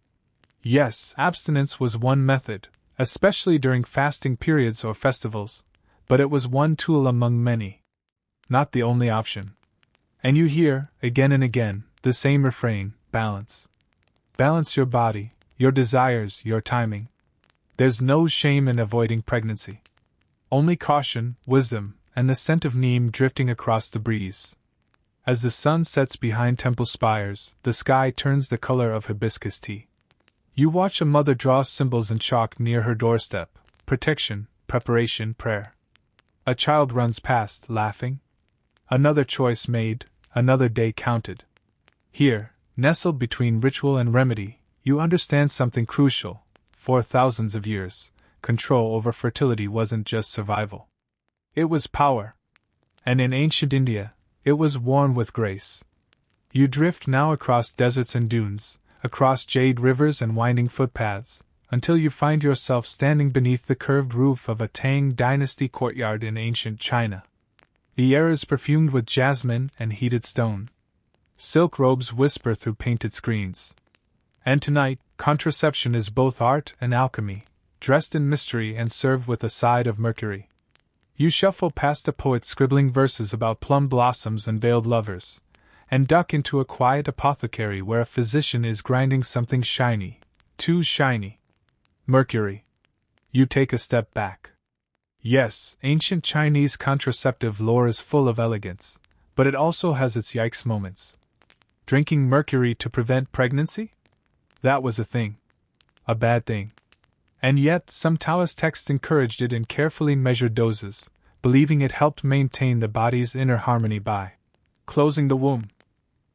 Yes, abstinence was one method, especially during fasting periods or festivals, but it was one tool among many. Not the only option. And you hear, again and again, the same refrain: balance. Balance your body, your desires, your timing. There's no shame in avoiding pregnancy. Only caution, wisdom, and the scent of neem drifting across the breeze. As the sun sets behind temple spires, the sky turns the color of hibiscus tea. You watch a mother draw symbols in chalk near her doorstep: protection, preparation, prayer. A child runs past, laughing. Another choice made, another day counted. Here, nestled between ritual and remedy, you understand something crucial. For thousands of years, control over fertility wasn't just survival. It was power. And in ancient India, it was worn with grace. You drift now across deserts and dunes, across jade rivers and winding footpaths, until you find yourself standing beneath the curved roof of a Tang dynasty courtyard in ancient China. The air is perfumed with jasmine and heated stone. Silk robes whisper through painted screens. And tonight, contraception is both art and alchemy, dressed in mystery and served with a side of mercury. You shuffle past a poet scribbling verses about plum blossoms and veiled lovers, and duck into a quiet apothecary where a physician is grinding something shiny, too shiny. Mercury. You take a step back. Yes, ancient Chinese contraceptive lore is full of elegance, but it also has its yikes moments. Drinking mercury to prevent pregnancy? That was a thing. A bad thing. And yet, some Taoist texts encouraged it in carefully measured doses, believing it helped maintain the body's inner harmony by closing the womb.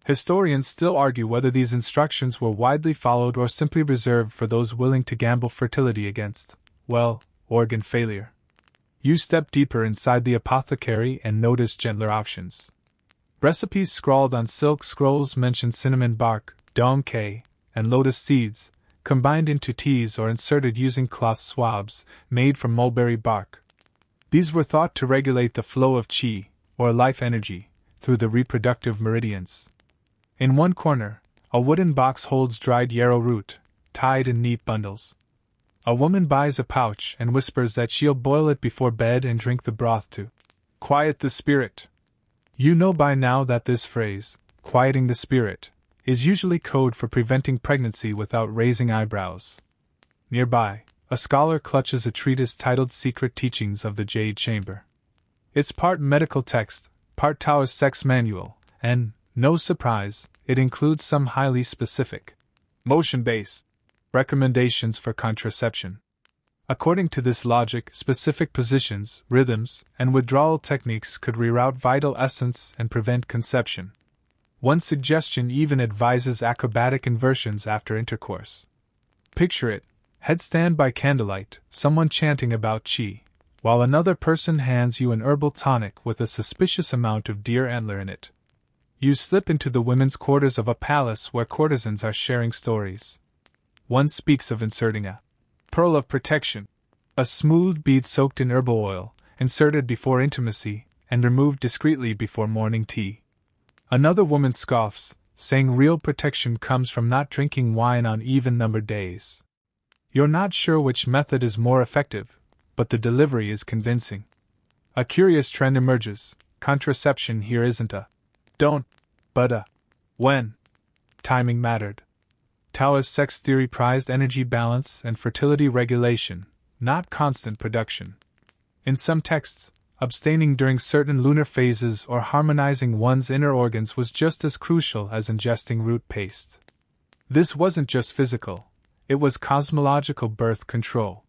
Historians still argue whether these instructions were widely followed or simply reserved for those willing to gamble fertility against, well, organ failure. You step deeper inside the apothecary and notice gentler options. Recipes scrawled on silk scrolls mention cinnamon bark, dung, and lotus seeds, combined into teas or inserted using cloth swabs made from mulberry bark. These were thought to regulate the flow of qi, or life energy, through the reproductive meridians. In one corner, a wooden box holds dried yarrow root, tied in neat bundles. A woman buys a pouch and whispers that she'll boil it before bed and drink the broth to quiet the spirit. You know by now that this phrase, quieting the spirit, is usually code for preventing pregnancy without raising eyebrows. Nearby, a scholar clutches a treatise titled Secret Teachings of the Jade Chamber. It's part medical text, part Taoist sex manual, and, no surprise, it includes some highly specific, motion-based recommendations for contraception. According to this logic, specific positions, rhythms, and withdrawal techniques could reroute vital essence and prevent conception. One suggestion even advises acrobatic inversions after intercourse. Picture it: headstand by candlelight, someone chanting about qi, while another person hands you an herbal tonic with a suspicious amount of deer antler in it. You slip into the women's quarters of a palace where courtesans are sharing stories. One speaks of inserting a pearl of protection, a smooth bead soaked in herbal oil, inserted before intimacy, and removed discreetly before morning tea. Another woman scoffs, saying real protection comes from not drinking wine on even-numbered days. You're not sure which method is more effective, but the delivery is convincing. A curious trend emerges: contraception here isn't a don't, but a when. Timing mattered. Taoist sex theory prized energy balance and fertility regulation, not constant production. In some texts, abstaining during certain lunar phases or harmonizing one's inner organs was just as crucial as ingesting root paste. This wasn't just physical, it was cosmological birth control.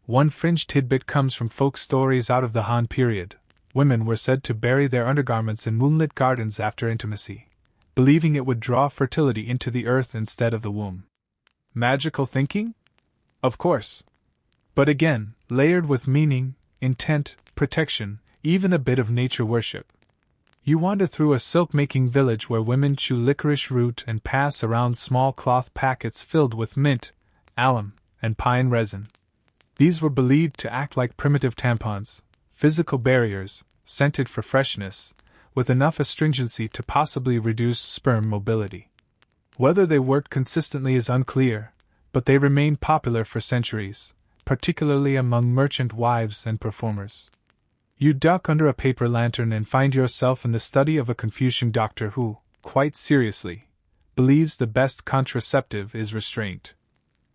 One fringe tidbit comes from folk stories out of the Han period. Women were said to bury their undergarments in moonlit gardens after intimacy, believing it would draw fertility into the earth instead of the womb. Magical thinking? Of course. But again, layered with meaning, intent, protection, even a bit of nature worship. You wander through a silk-making village where women chew licorice root and pass around small cloth packets filled with mint, alum, and pine resin. These were believed to act like primitive tampons, physical barriers, scented for freshness, with enough astringency to possibly reduce sperm mobility. Whether they worked consistently is unclear, but they remained popular for centuries, particularly among merchant wives and performers. You duck under a paper lantern and find yourself in the study of a Confucian doctor who, quite seriously, believes the best contraceptive is restraint.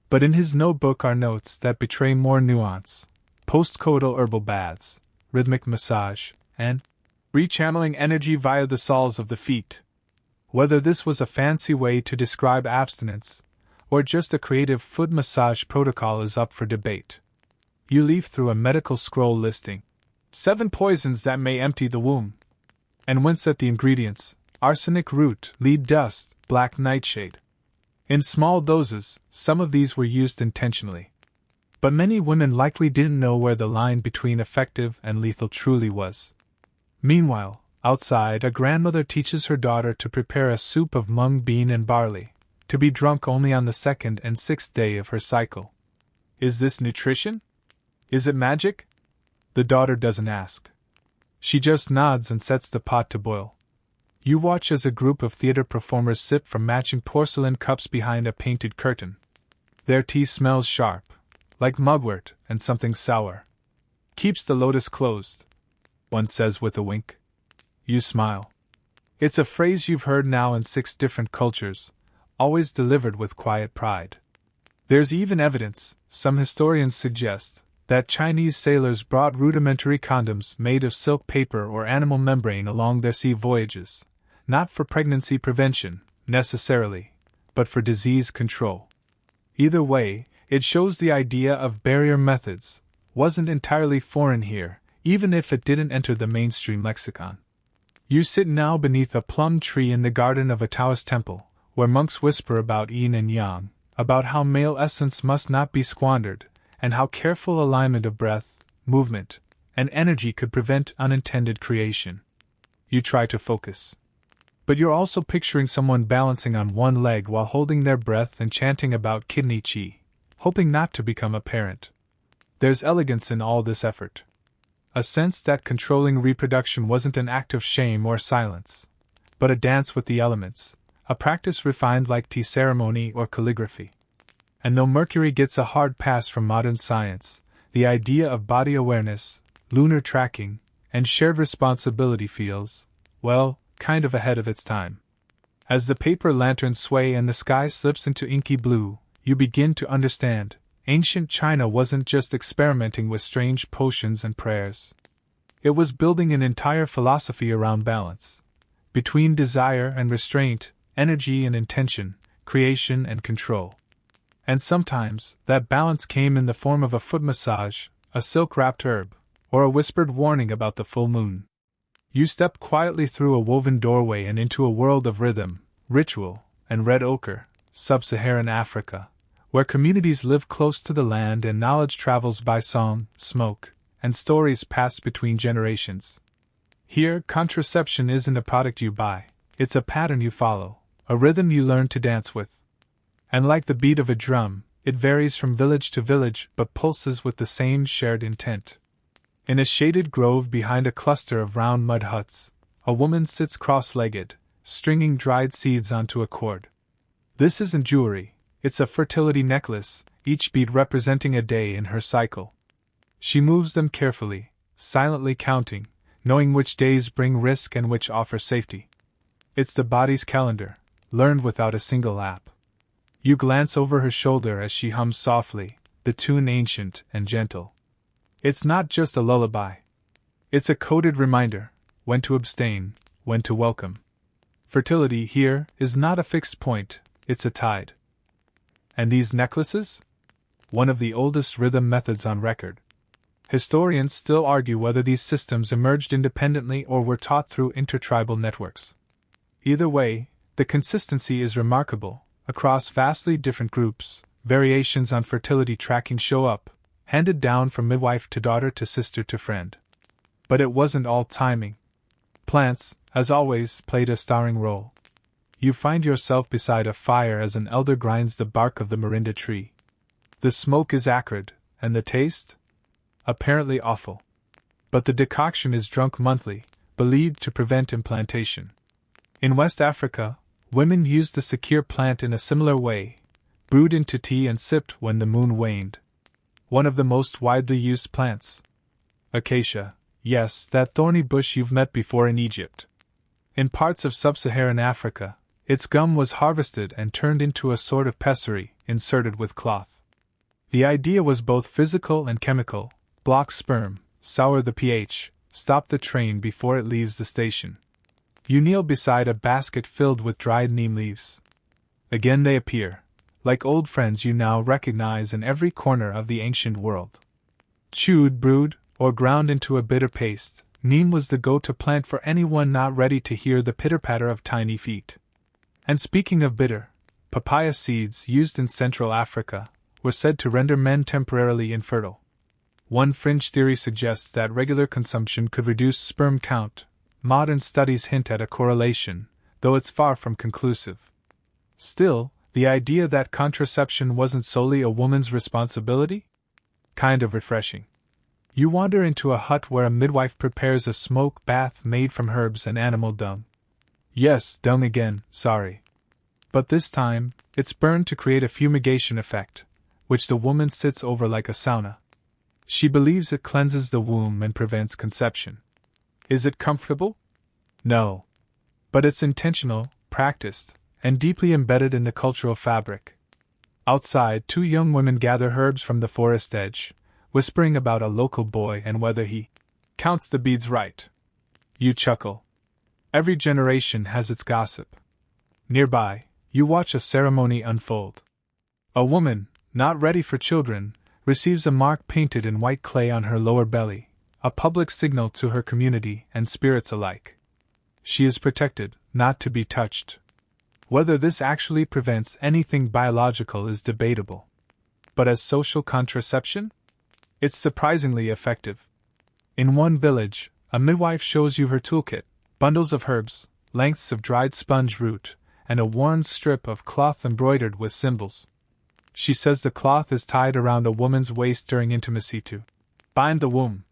But in his notebook are notes that betray more nuance: postcoital herbal baths, rhythmic massage, and rechanneling energy via the soles of the feet. Whether this was a fancy way to describe abstinence, or just a creative foot massage protocol is up for debate. You leaf through a medical scroll listing 7 poisons that may empty the womb, and wince at the ingredients: arsenic root, lead dust, black nightshade. In small doses, some of these were used intentionally. But many women likely didn't know where the line between effective and lethal truly was. Meanwhile, outside, a grandmother teaches her daughter to prepare a soup of mung bean and barley, to be drunk only on the 2nd and 6th day of her cycle. Is this nutrition? Is it magic? The daughter doesn't ask. She just nods and sets the pot to boil. You watch as a group of theater performers sip from matching porcelain cups behind a painted curtain. Their tea smells sharp, like mugwort and something sour. Keeps the lotus closed, one says with a wink. You smile. It's a phrase you've heard now in 6 different cultures, always delivered with quiet pride. There's even evidence, some historians suggest, that Chinese sailors brought rudimentary condoms made of silk paper or animal membrane along their sea voyages, not for pregnancy prevention, necessarily, but for disease control. Either way, it shows the idea of barrier methods wasn't entirely foreign here, even if it didn't enter the mainstream lexicon. You sit now beneath a plum tree in the garden of a Taoist temple, where monks whisper about yin and yang, about how male essence must not be squandered, and how careful alignment of breath, movement, and energy could prevent unintended creation. You try to focus. But you're also picturing someone balancing on one leg while holding their breath and chanting about kidney chi, hoping not to become a parent. There's elegance in all this effort. A sense that controlling reproduction wasn't an act of shame or silence, but a dance with the elements, a practice refined like tea ceremony or calligraphy. And though Mercury gets a hard pass from modern science, the idea of body awareness, lunar tracking, and shared responsibility feels, well, kind of ahead of its time. As the paper lanterns sway and the sky slips into inky blue, you begin to understand. Ancient China wasn't just experimenting with strange potions and prayers. It was building an entire philosophy around balance. Between desire and restraint, energy and intention, creation and control. And sometimes, that balance came in the form of a foot massage, a silk-wrapped herb, or a whispered warning about the full moon. You step quietly through a woven doorway and into a world of rhythm, ritual, and red ochre, sub-Saharan Africa, where communities live close to the land and knowledge travels by song, smoke, and stories passed between generations. Here, contraception isn't a product you buy, it's a pattern you follow, a rhythm you learn to dance with. And like the beat of a drum, it varies from village to village but pulses with the same shared intent. In a shaded grove behind a cluster of round mud huts, a woman sits cross-legged, stringing dried seeds onto a cord. This isn't jewelry, it's a fertility necklace, each bead representing a day in her cycle. She moves them carefully, silently counting, knowing which days bring risk and which offer safety. It's the body's calendar, learned without a single app. You glance over her shoulder as she hums softly, the tune ancient and gentle. It's not just a lullaby. It's a coded reminder, when to abstain, when to welcome. Fertility here is not a fixed point, it's a tide. And these necklaces? One of the oldest rhythm methods on record. Historians still argue whether these systems emerged independently or were taught through intertribal networks. Either way, the consistency is remarkable. Across vastly different groups, variations on fertility tracking show up, handed down from midwife to daughter to sister to friend. But it wasn't all timing. Plants, as always, played a starring role. You find yourself beside a fire as an elder grinds the bark of the morinda tree. The smoke is acrid, and the taste? Apparently awful. But the decoction is drunk monthly, believed to prevent implantation. In West Africa, women used the secure plant in a similar way, brewed into tea and sipped when the moon waned. One of the most widely used plants. Acacia, yes, that thorny bush you've met before in Egypt. In parts of sub-Saharan Africa, its gum was harvested and turned into a sort of pessary, inserted with cloth. The idea was both physical and chemical: block sperm, sour the pH, stop the train before it leaves the station. You kneel beside a basket filled with dried neem leaves. Again they appear, like old friends you now recognize in every corner of the ancient world. Chewed, brewed, or ground into a bitter paste, neem was the go-to plant for anyone not ready to hear the pitter-patter of tiny feet. And speaking of bitter, papaya seeds used in Central Africa, were said to render men temporarily infertile. One fringe theory suggests that regular consumption could reduce sperm count. Modern studies hint at a correlation, though it's far from conclusive. Still, the idea that contraception wasn't solely a woman's responsibility? Kind of refreshing. You wander into a hut where a midwife prepares a smoke bath made from herbs and animal dung. Yes, dung again, sorry. But this time, it's burned to create a fumigation effect, which the woman sits over like a sauna. She believes it cleanses the womb and prevents conception. Is it comfortable? No. But it's intentional, practiced, and deeply embedded in the cultural fabric. Outside, two young women gather herbs from the forest edge, whispering about a local boy and whether he counts the beads right. You chuckle. Every generation has its gossip. Nearby, you watch a ceremony unfold. A woman, not ready for children, receives a mark painted in white clay on her lower belly, a public signal to her community and spirits alike. She is protected, not to be touched. Whether this actually prevents anything biological is debatable. But as social contraception? It's surprisingly effective. In one village, a midwife shows you her toolkit: bundles of herbs, lengths of dried sponge root, and a worn strip of cloth embroidered with symbols. She says the cloth is tied around a woman's waist during intimacy to bind the womb.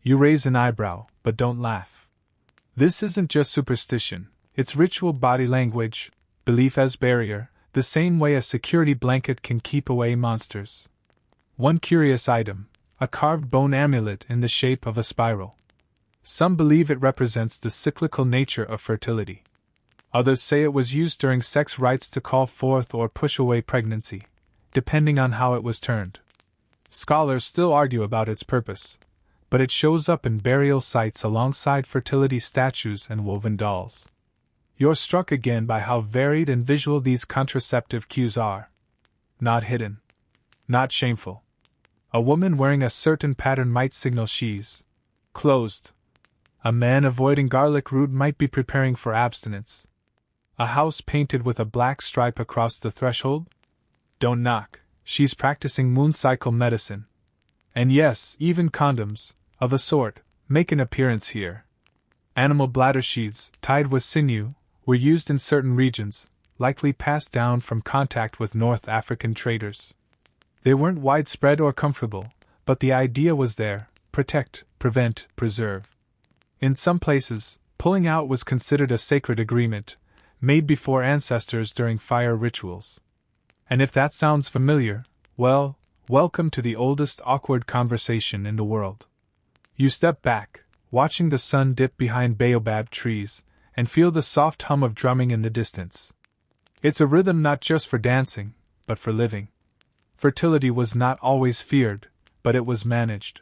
You raise an eyebrow, but don't laugh. This isn't just superstition, it's ritual body language, belief as barrier, the same way a security blanket can keep away monsters. One curious item: a carved bone amulet in the shape of a spiral. Some believe it represents the cyclical nature of fertility. Others say it was used during sex rites to call forth or push away pregnancy, depending on how it was turned. Scholars still argue about its purpose, but it shows up in burial sites alongside fertility statues and woven dolls. You're struck again by how varied and visual these contraceptive cues are. Not hidden. Not shameful. A woman wearing a certain pattern might signal she's closed. A man avoiding garlic root might be preparing for abstinence. A house painted with a black stripe across the threshold? Don't knock, she's practicing moon cycle medicine. And yes, even condoms, of a sort, make an appearance here. Animal bladder sheaths, tied with sinew, were used in certain regions, likely passed down from contact with North African traders. They weren't widespread or comfortable, but the idea was there: protect, prevent, preserve. In some places, pulling out was considered a sacred agreement, made before ancestors during fire rituals. And if that sounds familiar, well, welcome to the oldest awkward conversation in the world. You step back, watching the sun dip behind baobab trees, and feel the soft hum of drumming in the distance. It's a rhythm not just for dancing, but for living. Fertility was not always feared, but it was managed.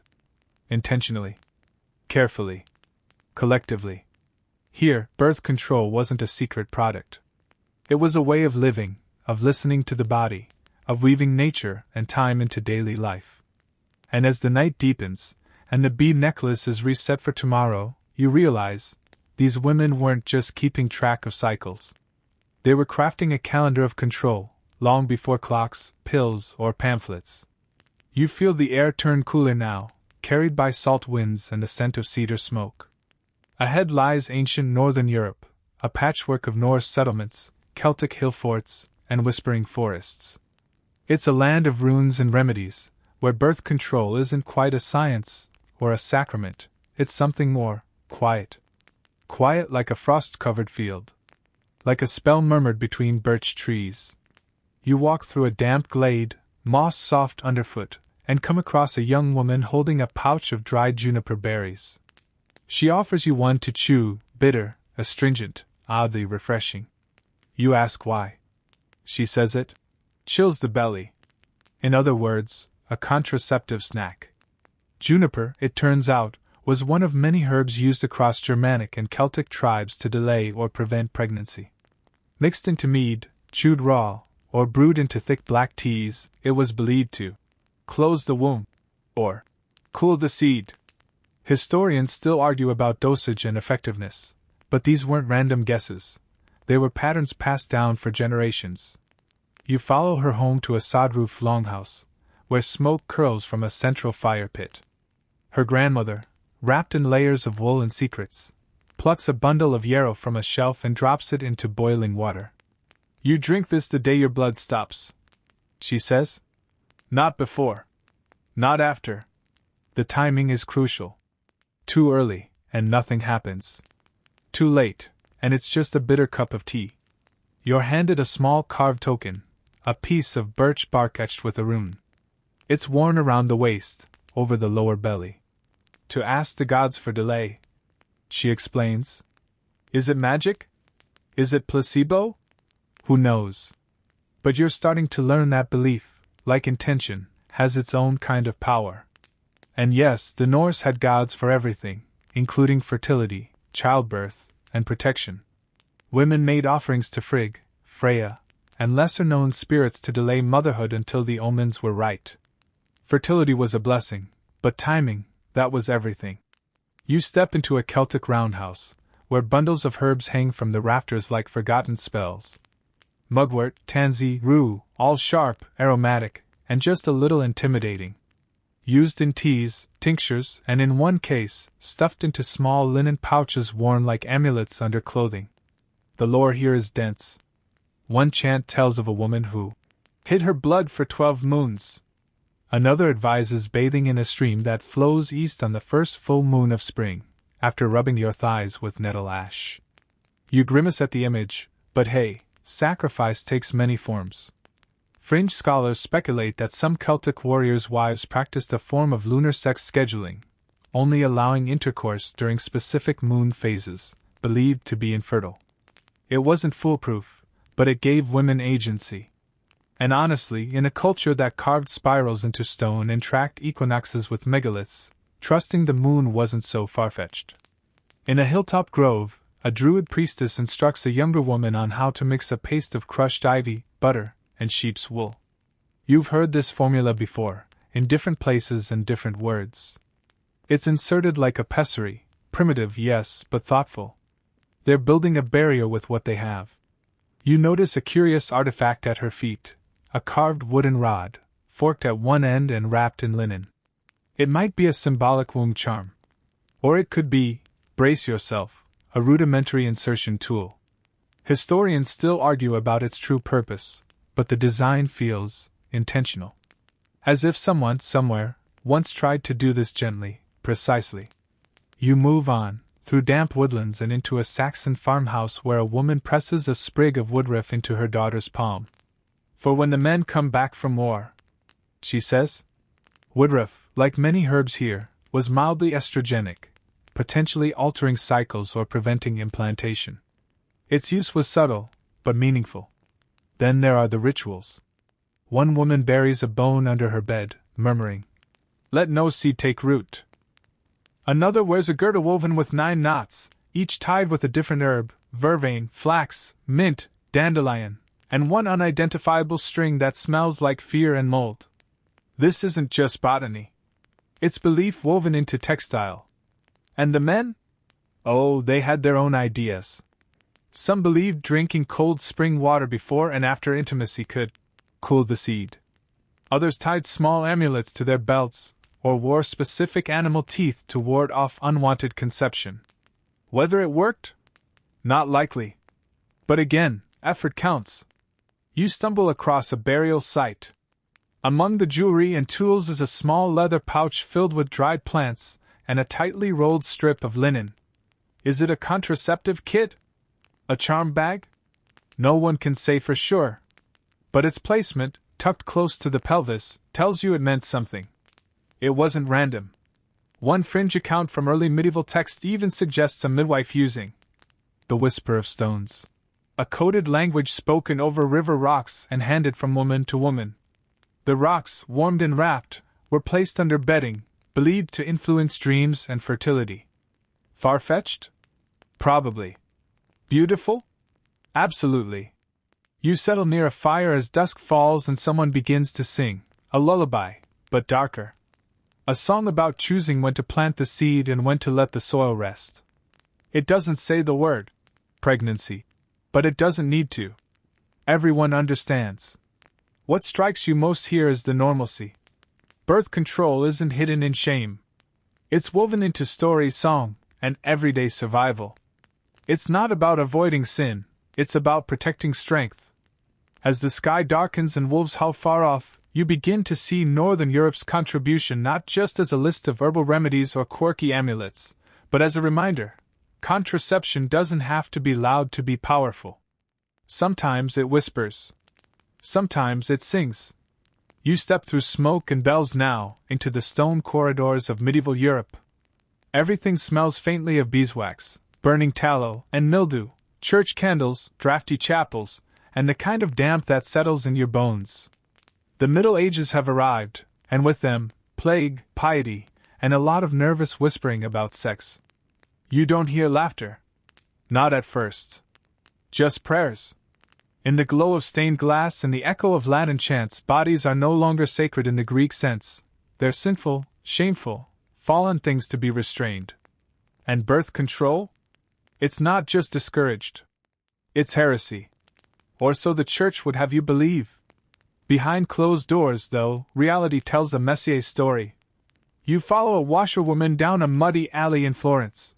Intentionally. Carefully. Collectively. Here, birth control wasn't a secret product. It was a way of living, of listening to the body, of weaving nature and time into daily life. And as the night deepens, and the bead necklace is reset for tomorrow, you realize, these women weren't just keeping track of cycles. They were crafting a calendar of control, long before clocks, pills, or pamphlets. You feel the air turn cooler now, carried by salt winds and the scent of cedar smoke. Ahead lies ancient northern Europe, a patchwork of Norse settlements, Celtic hill forts, and whispering forests. It's a land of runes and remedies, where birth control isn't quite a science or a sacrament, it's something more: quiet. Quiet like a frost-covered field. Like a spell murmured between birch trees. You walk through a damp glade, moss soft underfoot, and come across a young woman holding a pouch of dried juniper berries. She offers you one to chew, bitter, astringent, oddly refreshing. You ask why. She says it chills the belly. In other words, a contraceptive snack. Juniper, it turns out, was one of many herbs used across Germanic and Celtic tribes to delay or prevent pregnancy. Mixed into mead, chewed raw, or brewed into thick black teas, it was believed to close the womb, or cool the seed. Historians still argue about dosage and effectiveness, but these weren't random guesses. They were patterns passed down for generations. You follow her home to a sod-roofed longhouse, where smoke curls from a central fire pit. Her grandmother, wrapped in layers of wool and secrets, plucks a bundle of yarrow from a shelf and drops it into boiling water. "You drink this the day your blood stops," she says. "Not before. Not after. The timing is crucial. Too early, and nothing happens. Too late, and it's just a bitter cup of tea." You're handed a small carved token, a piece of birch bark etched with a rune. It's worn around the waist, over the lower belly. "To ask the gods for delay," she explains. Is it magic? Is it placebo? Who knows? But you're starting to learn that belief, like intention, has its own kind of power. And yes, the Norse had gods for everything, including fertility, childbirth, and protection. Women made offerings to Frigg, Freya, and lesser-known spirits to delay motherhood until the omens were right. Fertility was a blessing, but timing, that was everything. You step into a Celtic roundhouse, where bundles of herbs hang from the rafters like forgotten spells. Mugwort, tansy, rue, all sharp, aromatic, and just a little intimidating. Used in teas, tinctures, and in one case, stuffed into small linen pouches worn like amulets under clothing. The lore here is dense. One chant tells of a woman who hid her blood for 12 moons. Another advises bathing in a stream that flows east on the first full moon of spring, after rubbing your thighs with nettle ash. You grimace at the image, but hey, sacrifice takes many forms. Fringe scholars speculate that some Celtic warriors' wives practiced a form of lunar sex scheduling, only allowing intercourse during specific moon phases, believed to be infertile. It wasn't foolproof, but it gave women agency. And honestly, in a culture that carved spirals into stone and tracked equinoxes with megaliths, trusting the moon wasn't so far-fetched. In a hilltop grove, a druid priestess instructs a younger woman on how to mix a paste of crushed ivy, butter, and sheep's wool. You've heard this formula before, in different places and different words. It's inserted like a pessary, primitive, yes, but thoughtful. They're building a barrier with what they have. You notice a curious artifact at her feet, a carved wooden rod, forked at one end and wrapped in linen. It might be a symbolic womb charm. Or it could be, brace yourself, a rudimentary insertion tool. Historians still argue about its true purpose, but the design feels intentional. As if someone, somewhere, once tried to do this gently, precisely. You move on, through damp woodlands and into a Saxon farmhouse where a woman presses a sprig of woodruff into her daughter's palm. "For when the men come back from war," she says. Woodruff, like many herbs here, was mildly estrogenic, potentially altering cycles or preventing implantation. Its use was subtle, but meaningful. Then there are the rituals. One woman buries a bone under her bed, murmuring, "Let no seed take root." Another wears a girdle woven with 9 knots, each tied with a different herb, vervain, flax, mint, dandelion, and one unidentifiable string that smells like fear and mold. This isn't just botany. It's belief woven into textile. And the men? Oh, they had their own ideas. Some believed drinking cold spring water before and after intimacy could cool the seed. Others tied small amulets to their belts, or wore specific animal teeth to ward off unwanted conception. Whether it worked? Not likely. But again, effort counts. You stumble across a burial site. Among the jewelry and tools is a small leather pouch filled with dried plants and a tightly rolled strip of linen. Is it a contraceptive kit? A charm bag? No one can say for sure. But its placement, tucked close to the pelvis, tells you it meant something. It wasn't random. One fringe account from early medieval texts even suggests a midwife using the whisper of stones, a coded language spoken over river rocks and handed from woman to woman. The rocks, warmed and wrapped, were placed under bedding, believed to influence dreams and fertility. Far-fetched? Probably. Beautiful? Absolutely. You settle near a fire as dusk falls and someone begins to sing, a lullaby, but darker. A song about choosing when to plant the seed and when to let the soil rest. It doesn't say the word pregnancy, but it doesn't need to. Everyone understands. What strikes you most here is the normalcy. Birth control isn't hidden in shame. It's woven into story, song, and everyday survival. It's not about avoiding sin, it's about protecting strength. As the sky darkens and wolves howl far off, you begin to see Northern Europe's contribution not just as a list of herbal remedies or quirky amulets, but as a reminder: contraception doesn't have to be loud to be powerful. Sometimes it whispers. Sometimes it sings. You step through smoke and bells now, into the stone corridors of medieval Europe. Everything smells faintly of beeswax, burning tallow, and mildew, church candles, drafty chapels, and the kind of damp that settles in your bones. The Middle Ages have arrived, and with them, plague, piety, and a lot of nervous whispering about sex. You don't hear laughter. Not at first. Just prayers. In the glow of stained glass and the echo of Latin chants, bodies are no longer sacred in the Greek sense. They're sinful, shameful, fallen things to be restrained. And birth control? It's not just discouraged. It's heresy. Or so the church would have you believe. Behind closed doors, though, reality tells a Messier story. You follow a washerwoman down a muddy alley in Florence.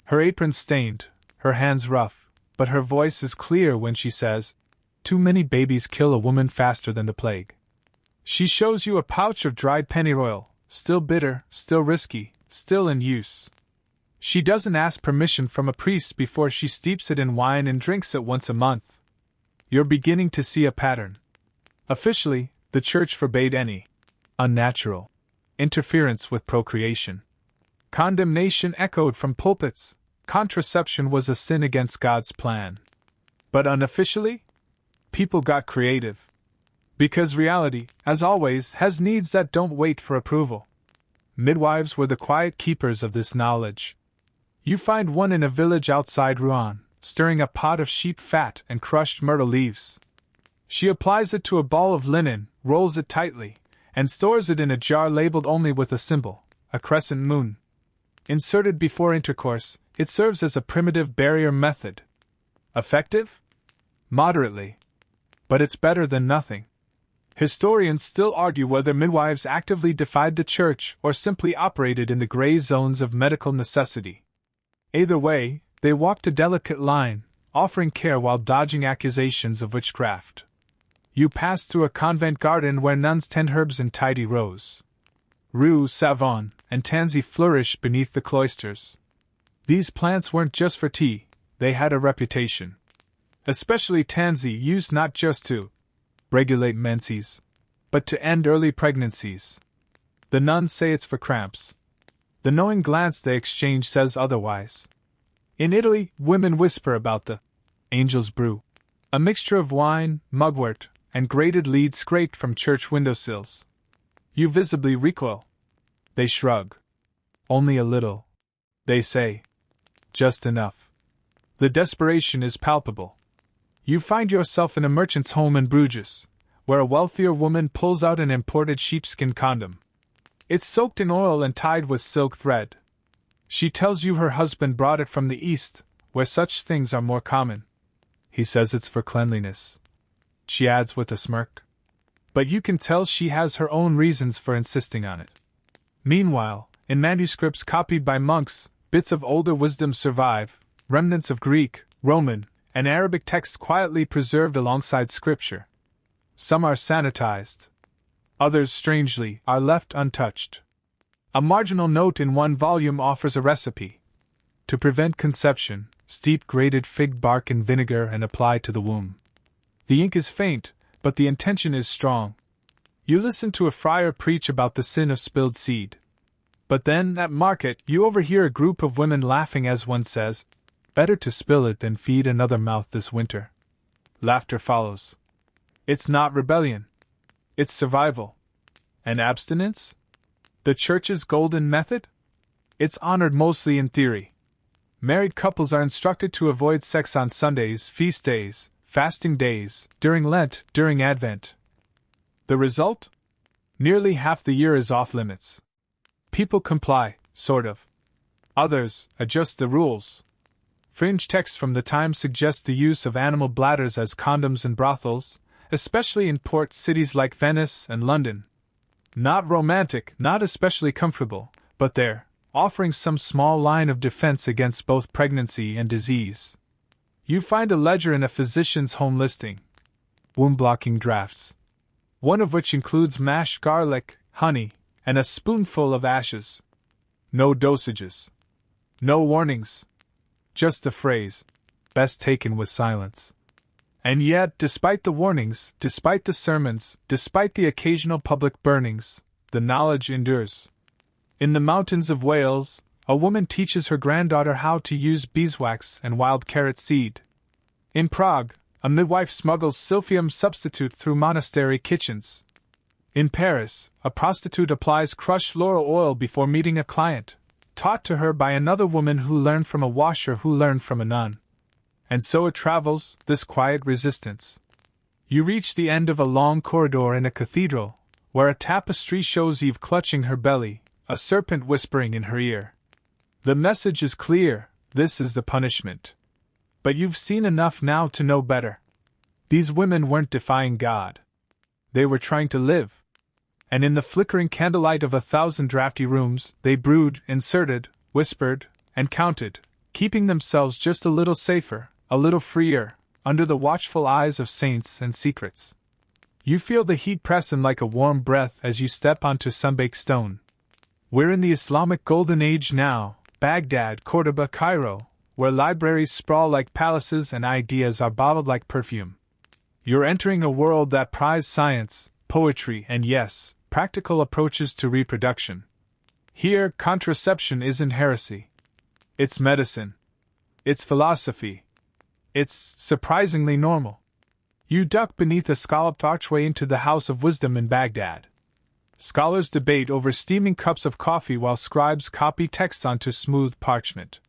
Her apron's stained, her hands rough, but her voice is clear when she says, "Too many babies kill a woman faster than the plague." She shows you a pouch of dried pennyroyal, still bitter, still risky, still in use. She doesn't ask permission from a priest before she steeps it in wine and drinks it once a month. You're beginning to see a pattern. Officially, the church forbade any unnatural interference with procreation. Condemnation echoed from pulpits. Contraception was a sin against God's plan. But unofficially, people got creative. Because reality, as always, has needs that don't wait for approval. Midwives were the quiet keepers of this knowledge. You find one in a village outside Rouen, stirring a pot of sheep fat and crushed myrtle leaves. She applies it to a ball of linen, rolls it tightly, and stores it in a jar labeled only with a symbol, a crescent moon. Inserted before intercourse, it serves as a primitive barrier method. Effective? Moderately. But it's better than nothing. Historians still argue whether midwives actively defied the church or simply operated in the gray zones of medical necessity. Either way, they walked a delicate line, offering care while dodging accusations of witchcraft. You pass through a convent garden where nuns tend herbs in tidy rows. Rue, savon, and tansy flourish beneath the cloisters. These plants weren't just for tea, they had a reputation. Especially tansy, used not just to regulate menses, but to end early pregnancies. The nuns say it's for cramps. The knowing glance they exchange says otherwise. In Italy, women whisper about the angel's brew, a mixture of wine, mugwort, and grated leads scraped from church windowsills. You visibly recoil. They shrug. Only a little. They say. Just enough. The desperation is palpable. You find yourself in a merchant's home in Bruges, where a wealthier woman pulls out an imported sheepskin condom. It's soaked in oil and tied with silk thread. She tells you her husband brought it from the East, where such things are more common. He says it's for cleanliness. She adds with a smirk. But you can tell she has her own reasons for insisting on it. Meanwhile, in manuscripts copied by monks, bits of older wisdom survive, remnants of Greek, Roman, and Arabic texts quietly preserved alongside scripture. Some are sanitized. Others, strangely, are left untouched. A marginal note in one volume offers a recipe. To prevent conception, steep grated fig bark in vinegar and apply to the womb. The ink is faint, but the intention is strong. You listen to a friar preach about the sin of spilled seed. But then, at market, you overhear a group of women laughing as one says, "Better to spill it than feed another mouth this winter." Laughter follows. It's not rebellion. It's survival. And abstinence? The Church's golden method? It's honored mostly in theory. Married couples are instructed to avoid sex on Sundays, feast days, fasting days, during Lent, during Advent. The result? Nearly half the year is off limits. People comply, sort of. Others adjust the rules. Fringe texts from the time suggest the use of animal bladders as condoms in brothels, especially in port cities like Venice and London. Not romantic, not especially comfortable, but there, offering some small line of defense against both pregnancy and disease. You find a ledger in a physician's home listing. Womb-blocking drafts. One of which includes mashed garlic, honey, and a spoonful of ashes. No dosages. No warnings. Just a phrase, best taken with silence. And yet, despite the warnings, despite the sermons, despite the occasional public burnings, the knowledge endures. In the mountains of Wales, a woman teaches her granddaughter how to use beeswax and wild carrot seed. In Prague, a midwife smuggles silphium substitute through monastery kitchens. In Paris, a prostitute applies crushed laurel oil before meeting a client, taught to her by another woman who learned from a washer who learned from a nun. And so it travels, this quiet resistance. You reach the end of a long corridor in a cathedral, where a tapestry shows Eve clutching her belly, a serpent whispering in her ear. The message is clear, this is the punishment. But you've seen enough now to know better. These women weren't defying God. They were trying to live. And in the flickering candlelight of 1,000 drafty rooms, they brewed, inserted, whispered, and counted, keeping themselves just a little safer, a little freer, under the watchful eyes of saints and secrets. You feel the heat press in like a warm breath as you step onto sunbaked stone. We're in the Islamic Golden Age now, Baghdad, Cordoba, Cairo, where libraries sprawl like palaces and ideas are bottled like perfume. You're entering a world that prizes science, poetry, and yes, practical approaches to reproduction. Here, contraception isn't heresy. It's medicine. It's philosophy. It's surprisingly normal. You duck beneath a scalloped archway into the House of Wisdom in Baghdad. Scholars debate over steaming cups of coffee while scribes copy texts onto smooth parchment.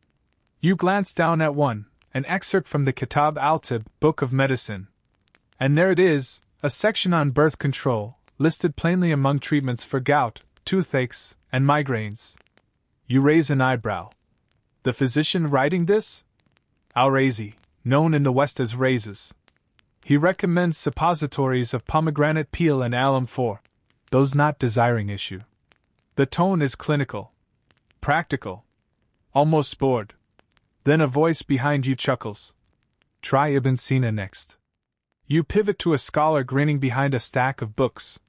You glance down at one, an excerpt from the Kitab al-Tib, Book of Medicine. And there it is, a section on birth control, listed plainly among treatments for gout, toothaches, and migraines. You raise an eyebrow. The physician writing this? Al-Razi, known in the West as Raises. He recommends suppositories of pomegranate peel and alum for those not desiring issue. The tone is clinical, practical, almost bored. Then a voice behind you chuckles. Try Ibn Sina next. You pivot to a scholar grinning behind a stack of books.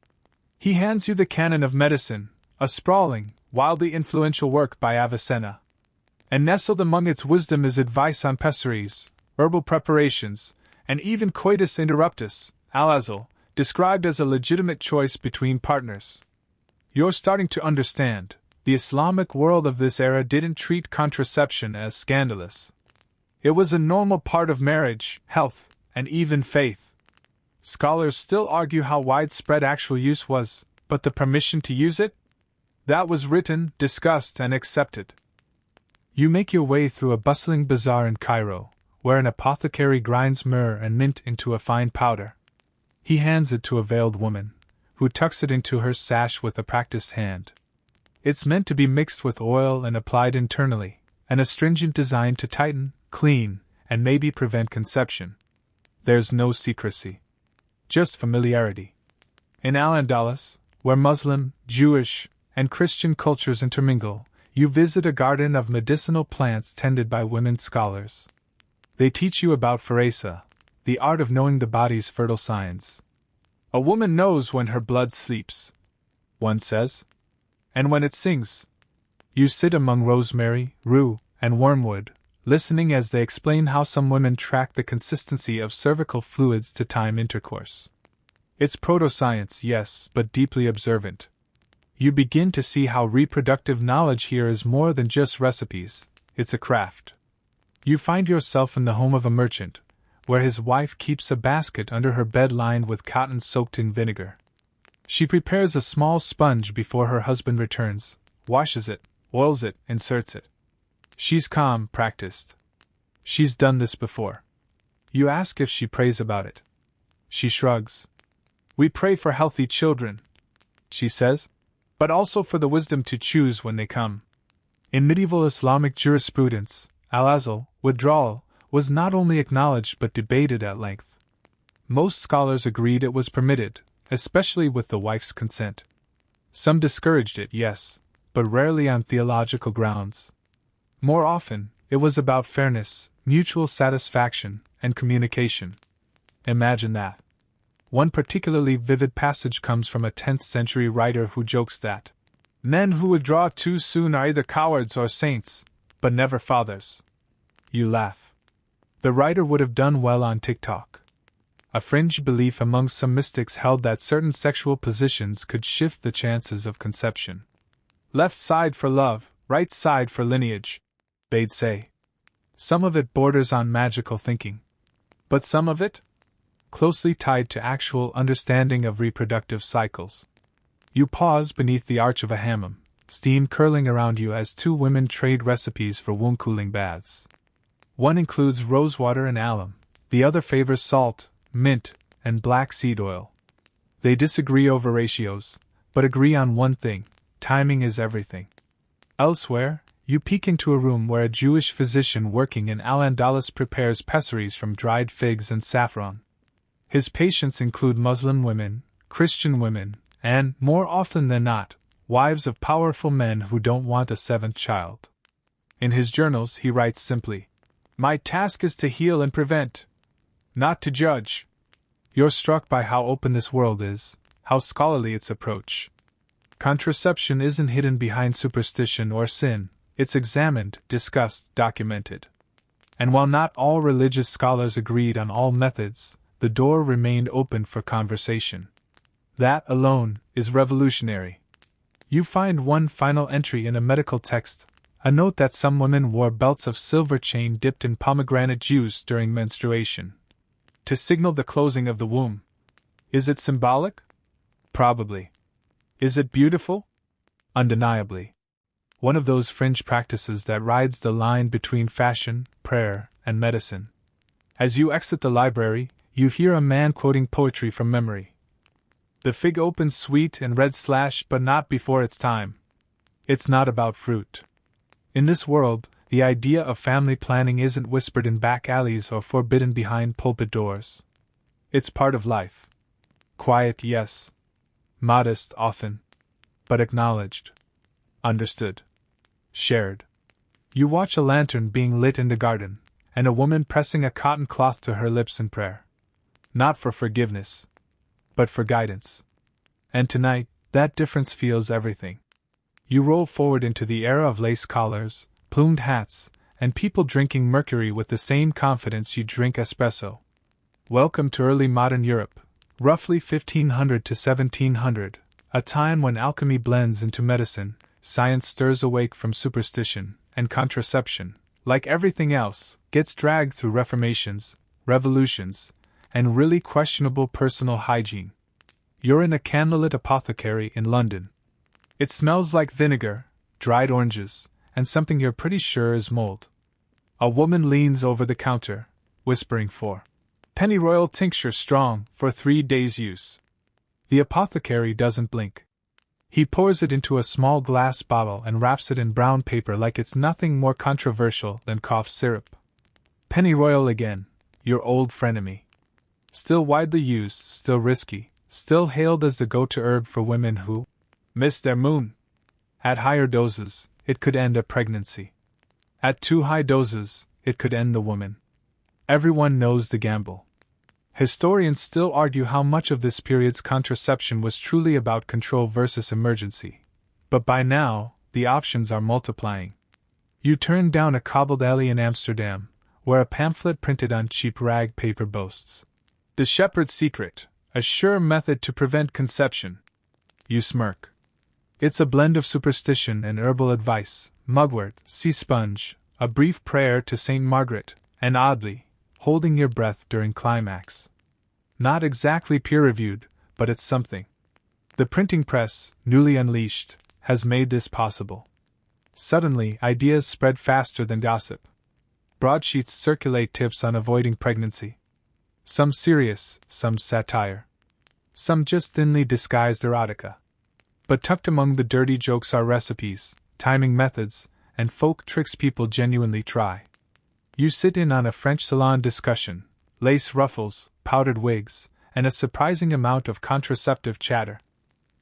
He hands you the Canon of Medicine, a sprawling, wildly influential work by Avicenna. And nestled among its wisdom is advice on pessaries, herbal preparations, and even coitus interruptus, al-azl, described as a legitimate choice between partners. You're starting to understand. The Islamic world of this era didn't treat contraception as scandalous. It was a normal part of marriage, health, and even faith. Scholars still argue how widespread actual use was, but the permission to use it? That was written, discussed, and accepted. You make your way through a bustling bazaar in Cairo, where an apothecary grinds myrrh and mint into a fine powder. He hands it to a veiled woman, who tucks it into her sash with a practiced hand. It's meant to be mixed with oil and applied internally, an astringent designed to tighten, clean, and maybe prevent conception. There's no secrecy. Just familiarity. In Al-Andalus, where Muslim, Jewish, and Christian cultures intermingle, you visit a garden of medicinal plants tended by women scholars. They teach you about Faresa, the art of knowing the body's fertile signs. A woman knows when her blood sleeps, one says, and when it sings. You sit among rosemary, rue, and wormwood, listening as they explain how some women track the consistency of cervical fluids to time intercourse. It's proto-science, yes, but deeply observant. You begin to see how reproductive knowledge here is more than just recipes, it's a craft. You find yourself in the home of a merchant, where his wife keeps a basket under her bed lined with cotton soaked in vinegar. She prepares a small sponge before her husband returns, washes it, oils it, inserts it. She's calm, practiced. She's done this before. You ask if she prays about it. She shrugs. We pray for healthy children, she says, but also for the wisdom to choose when they come. In medieval Islamic jurisprudence, al-azl, withdrawal, was not only acknowledged but debated at length. Most scholars agreed it was permitted, especially with the wife's consent. Some discouraged it, yes, but rarely on theological grounds. More often, it was about fairness, mutual satisfaction, and communication. Imagine that. One particularly vivid passage comes from a 10th century writer who jokes that men who withdraw too soon are either cowards or saints, but never fathers. You laugh. The writer would have done well on TikTok. A fringe belief among some mystics held that certain sexual positions could shift the chances of conception. Left side for love, right side for lineage, they'd say. Some of it borders on magical thinking. But some of it? Closely tied to actual understanding of reproductive cycles. You pause beneath the arch of a hammam, steam curling around you as two women trade recipes for wound-cooling baths. One includes rosewater and alum, the other favors salt, mint, and black seed oil. They disagree over ratios, but agree on one thing: timing is everything. Elsewhere, you peek into a room where a Jewish physician working in Al-Andalus prepares pessaries from dried figs and saffron. His patients include Muslim women, Christian women, and, more often than not, wives of powerful men who don't want a seventh child. In his journals he writes simply, "My task is to heal and prevent, not to judge." You're struck by how open this world is, how scholarly its approach. Contraception isn't hidden behind superstition or sin, it's examined, discussed, documented. And while not all religious scholars agreed on all methods, the door remained open for conversation. That, alone, is revolutionary. You find one final entry in a medical text, a note that some women wore belts of silver chain dipped in pomegranate juice during menstruation, to signal the closing of the womb. Is it symbolic? Probably. Is it beautiful? Undeniably. One of those fringe practices that rides the line between fashion, prayer, and medicine. As you exit the library, you hear a man quoting poetry from memory. The fig opens sweet and red / but not before its time. It's not about fruit. In this world, the idea of family planning isn't whispered in back alleys or forbidden behind pulpit doors. It's part of life. Quiet, yes. Modest, often. But acknowledged. Understood. Shared. You watch a lantern being lit in the garden, and a woman pressing a cotton cloth to her lips in prayer. Not for forgiveness, but for guidance. And tonight, that difference feels everything. You roll forward into the era of lace collars, plumed hats, and people drinking mercury with the same confidence you drink espresso. Welcome to early modern Europe, roughly 1500 to 1700, a time when alchemy blends into medicine, science stirs awake from superstition, and contraception, like everything else, gets dragged through reformations, revolutions, and really questionable personal hygiene. You're in a candlelit apothecary in London. It smells like vinegar, dried oranges, and something you're pretty sure is mold. A woman leans over the counter, whispering for pennyroyal tincture strong for 3 days' use. The apothecary doesn't blink. He pours it into a small glass bottle and wraps it in brown paper like it's nothing more controversial than cough syrup. Pennyroyal again, your old frenemy. Still widely used, still risky, still hailed as the go-to herb for women who miss their moon. At higher doses, it could end a pregnancy. At too high doses, it could end the woman. Everyone knows the gamble. Historians still argue how much of this period's contraception was truly about control versus emergency. But by now, the options are multiplying. You turn down a cobbled alley in Amsterdam, where a pamphlet printed on cheap rag paper boasts the shepherd's secret, a sure method to prevent conception. You smirk. It's a blend of superstition and herbal advice, mugwort, sea sponge, a brief prayer to Saint Margaret, and oddly, holding your breath during climax. Not exactly peer-reviewed, but it's something. The printing press, newly unleashed, has made this possible. Suddenly, ideas spread faster than gossip. Broadsheets circulate tips on avoiding pregnancy. Some serious, some satire. Some just thinly disguised erotica. But tucked among the dirty jokes are recipes, timing methods, and folk tricks people genuinely try. You sit in on a French salon discussion, lace ruffles, powdered wigs, and a surprising amount of contraceptive chatter.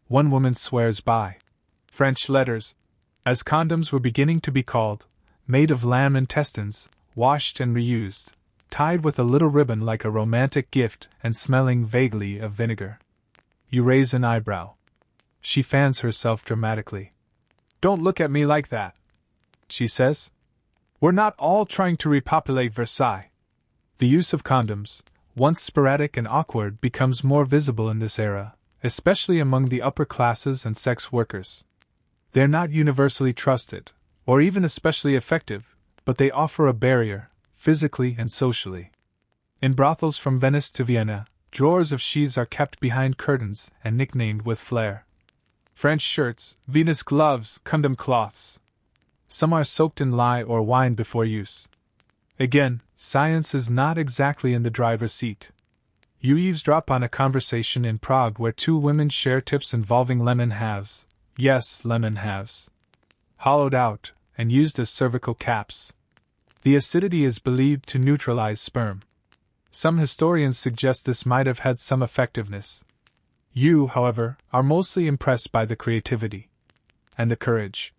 One woman swears by French letters, as condoms were beginning to be called, made of lamb intestines, washed and reused, tied with a little ribbon like a romantic gift and smelling vaguely of vinegar. You raise an eyebrow. She fans herself dramatically. "Don't look at me like that," she says. "We're not all trying to repopulate Versailles." The use of condoms, once sporadic and awkward, becomes more visible in this era, especially among the upper classes and sex workers. They're not universally trusted, or even especially effective, but they offer a barrier, physically and socially. In brothels from Venice to Vienna, drawers of sheaths are kept behind curtains and nicknamed with flair. French shirts, Venus gloves, condom cloths. Some are soaked in lye or wine before use. Again, science is not exactly in the driver's seat. You eavesdrop on a conversation in Prague where two women share tips involving lemon halves. Yes, lemon halves. Hollowed out and used as cervical caps. The acidity is believed to neutralize sperm. Some historians suggest this might have had some effectiveness. You, however, are mostly impressed by the creativity and the courage.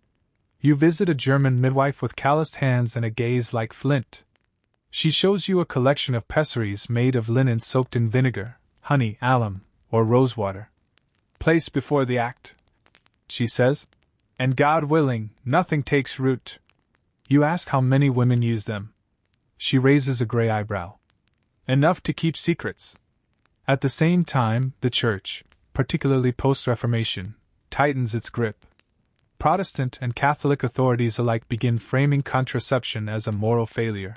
You visit a German midwife with calloused hands and a gaze like flint. She shows you a collection of pessaries made of linen soaked in vinegar, honey, alum, or rosewater. "Place before the act," she says, "and God willing, nothing takes root." You ask how many women use them. She raises a gray eyebrow. "Enough to keep secrets." At the same time, the Church, particularly post-Reformation, tightens its grip. Protestant and Catholic authorities alike begin framing contraception as a moral failure.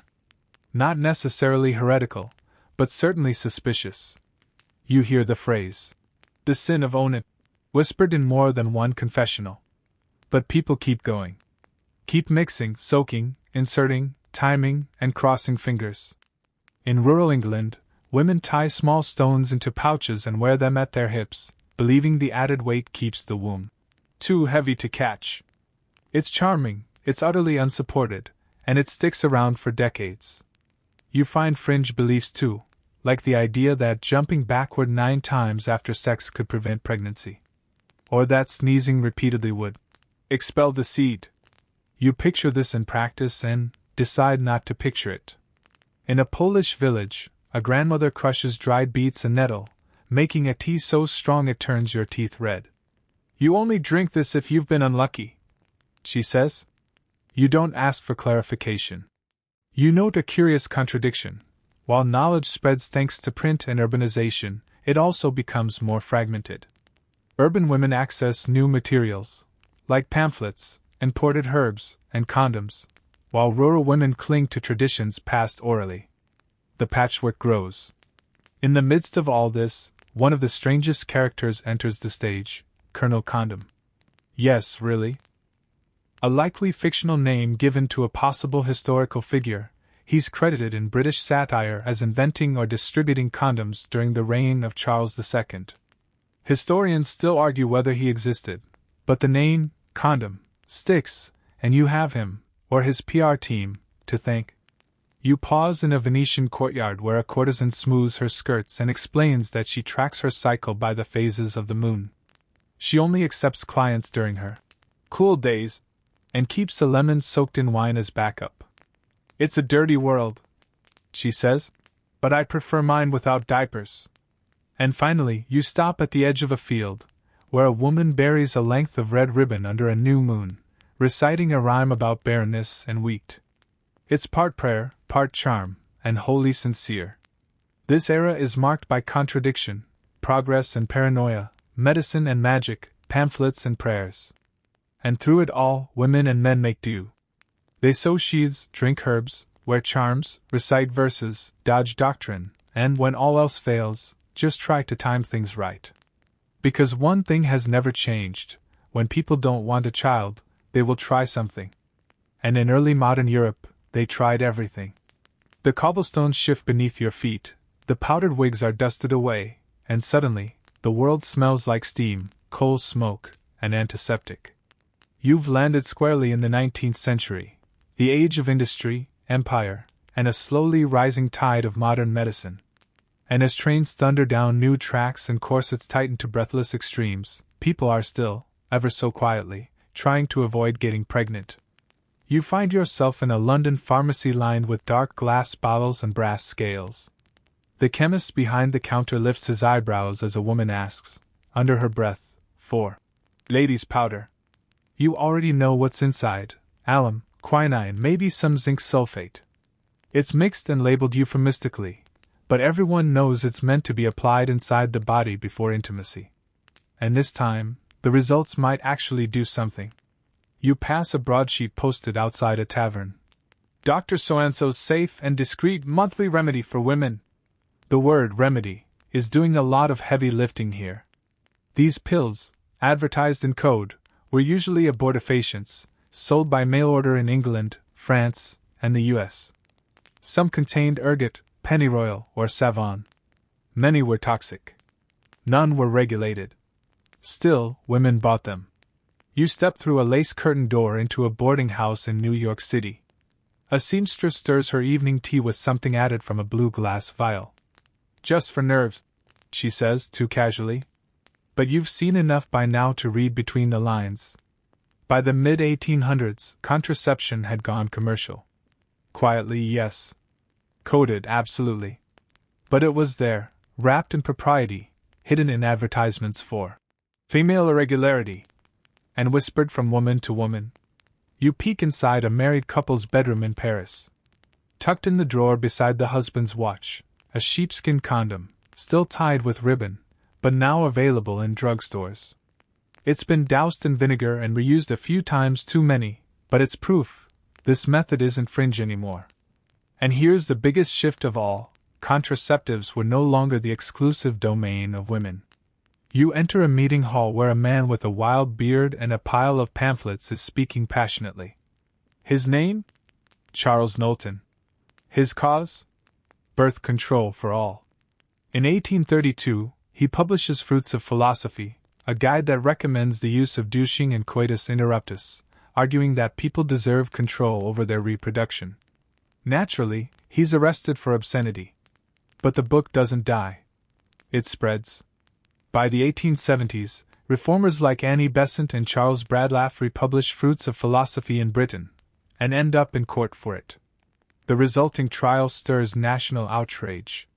Not necessarily heretical, but certainly suspicious. You hear the phrase, "the sin of own it," whispered in more than one confessional. But people keep going. Keep mixing, soaking, inserting, timing, and crossing fingers. In rural England, women tie small stones into pouches and wear them at their hips, believing the added weight keeps the womb too heavy to catch. It's charming, it's utterly unsupported, and it sticks around for decades. You find fringe beliefs too, like the idea that jumping backward 9 times after sex could prevent pregnancy. Or that sneezing repeatedly would expel the seed. You picture this in practice and decide not to picture it. In a Polish village, a grandmother crushes dried beets and nettle, making a tea so strong it turns your teeth red. "You only drink this if you've been unlucky," she says. You don't ask for clarification. You note a curious contradiction. While knowledge spreads thanks to print and urbanization, it also becomes more fragmented. Urban women access new materials, like pamphlets, imported herbs, and condoms, while rural women cling to traditions passed orally. The patchwork grows. In the midst of all this, one of the strangest characters enters the stage, Colonel Condom. Yes, really? A likely fictional name given to a possible historical figure, he's credited in British satire as inventing or distributing condoms during the reign of Charles II. Historians still argue whether he existed, but the name, condom, sticks, and you have him, or his PR team, to thank. You pause in a Venetian courtyard where a courtesan smooths her skirts and explains that she tracks her cycle by the phases of the moon. She only accepts clients during her cool days, and keeps a lemon soaked in wine as backup. "It's a dirty world," she says, "but I prefer mine without diapers." And finally, you stop at the edge of a field, where a woman buries a length of red ribbon under a new moon, reciting a rhyme about barrenness and wheat. It's part prayer, part charm, and wholly sincere. This era is marked by contradiction, progress and paranoia, medicine and magic, pamphlets and prayers. And through it all, women and men make do. They sow sheaths, drink herbs, wear charms, recite verses, dodge doctrine, and when all else fails, just try to time things right. Because one thing has never changed: when people don't want a child, they will try something. And in early modern Europe, they tried everything. The cobblestones shift beneath your feet, the powdered wigs are dusted away, and suddenly, the world smells like steam, coal smoke, and antiseptic. You've landed squarely in the 19th century, the age of industry, empire, and a slowly rising tide of modern medicine. And as trains thunder down new tracks and corsets tighten to breathless extremes, people are still, ever so quietly, trying to avoid getting pregnant. You find yourself in a London pharmacy lined with dark glass bottles and brass scales. The chemist behind the counter lifts his eyebrows as a woman asks, under her breath, for ladies' powder. You already know what's inside: alum, quinine, maybe some zinc sulfate. It's mixed and labeled euphemistically, but everyone knows it's meant to be applied inside the body before intimacy. And this time, the results might actually do something. You pass a broadsheet posted outside a tavern. Dr. So-and-so's safe and discreet monthly remedy for women. The word remedy is doing a lot of heavy lifting here. These pills, advertised in code, were usually abortifacients, sold by mail order in England, France, and the US. Some contained ergot, pennyroyal, or savon. Many were toxic. None were regulated. Still, women bought them. You step through a lace-curtained door into a boarding house in New York City. A seamstress stirs her evening tea with something added from a blue glass vial. Just for nerves, she says too casually. But you've seen enough by now to read between the lines. By the mid-1800s, contraception had gone commercial. Quietly, yes. Coded, absolutely. But it was there, wrapped in propriety, hidden in advertisements for female irregularity, and whispered from woman to woman. You peek inside a married couple's bedroom in Paris. Tucked in the drawer beside the husband's watch, a sheepskin condom, still tied with ribbon, but now available in drugstores. It's been doused in vinegar and reused a few times too many, but it's proof this method isn't fringe anymore. And here's the biggest shift of all: contraceptives were no longer the exclusive domain of women. You enter a meeting hall where a man with a wild beard and a pile of pamphlets is speaking passionately. His name? Charles Knowlton. His cause? Birth control for all. In 1832, he publishes Fruits of Philosophy, a guide that recommends the use of douching and coitus interruptus, arguing that people deserve control over their reproduction. Naturally, he's arrested for obscenity. But the book doesn't die. It spreads. By the 1870s, reformers like Annie Besant and Charles Bradlaugh republish Fruits of Philosophy in Britain, and end up in court for it. The resulting trial stirs national outrage.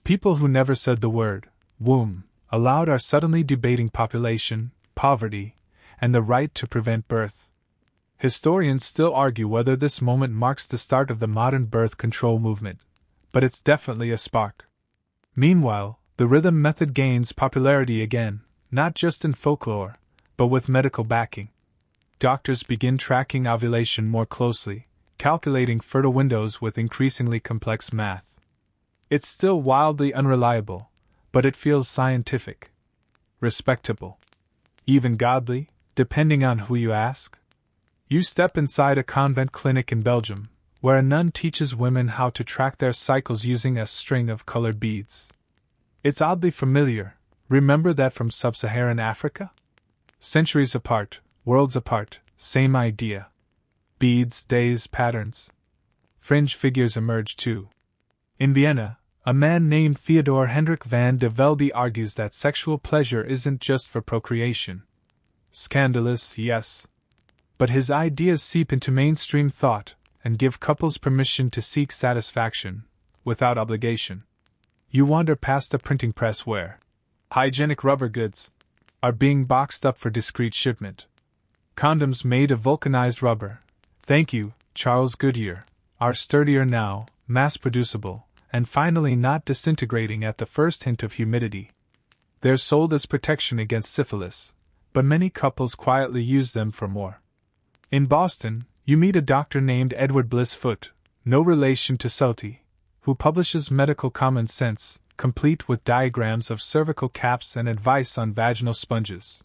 People who never said the word womb aloud are suddenly debating population, poverty, and the right to prevent birth. Historians still argue whether this moment marks the start of the modern birth control movement, but it's definitely a spark. Meanwhile, the rhythm method gains popularity again, not just in folklore, but with medical backing. Doctors begin tracking ovulation more closely, calculating fertile windows with increasingly complex math. It's still wildly unreliable, but it feels scientific, respectable, even godly, depending on who you ask. You step inside a convent clinic in Belgium, where a nun teaches women how to track their cycles using a string of colored beads. It's oddly familiar. Remember that from sub-Saharan Africa? Centuries apart, worlds apart, same idea. Beads, days, patterns. Fringe figures emerge too. In Vienna, a man named Theodor Hendrik van de Velde argues that sexual pleasure isn't just for procreation. Scandalous, yes. But his ideas seep into mainstream thought and give couples permission to seek satisfaction, without obligation. You wander past a printing press where hygienic rubber goods are being boxed up for discreet shipment. Condoms made of vulcanized rubber, thank you, Charles Goodyear, are sturdier now, mass-producible, and finally not disintegrating at the first hint of humidity. They're sold as protection against syphilis, but many couples quietly use them for more. In Boston, you meet a doctor named Edward Bliss Foote, no relation to Southey, who publishes Medical Common Sense, complete with diagrams of cervical caps and advice on vaginal sponges.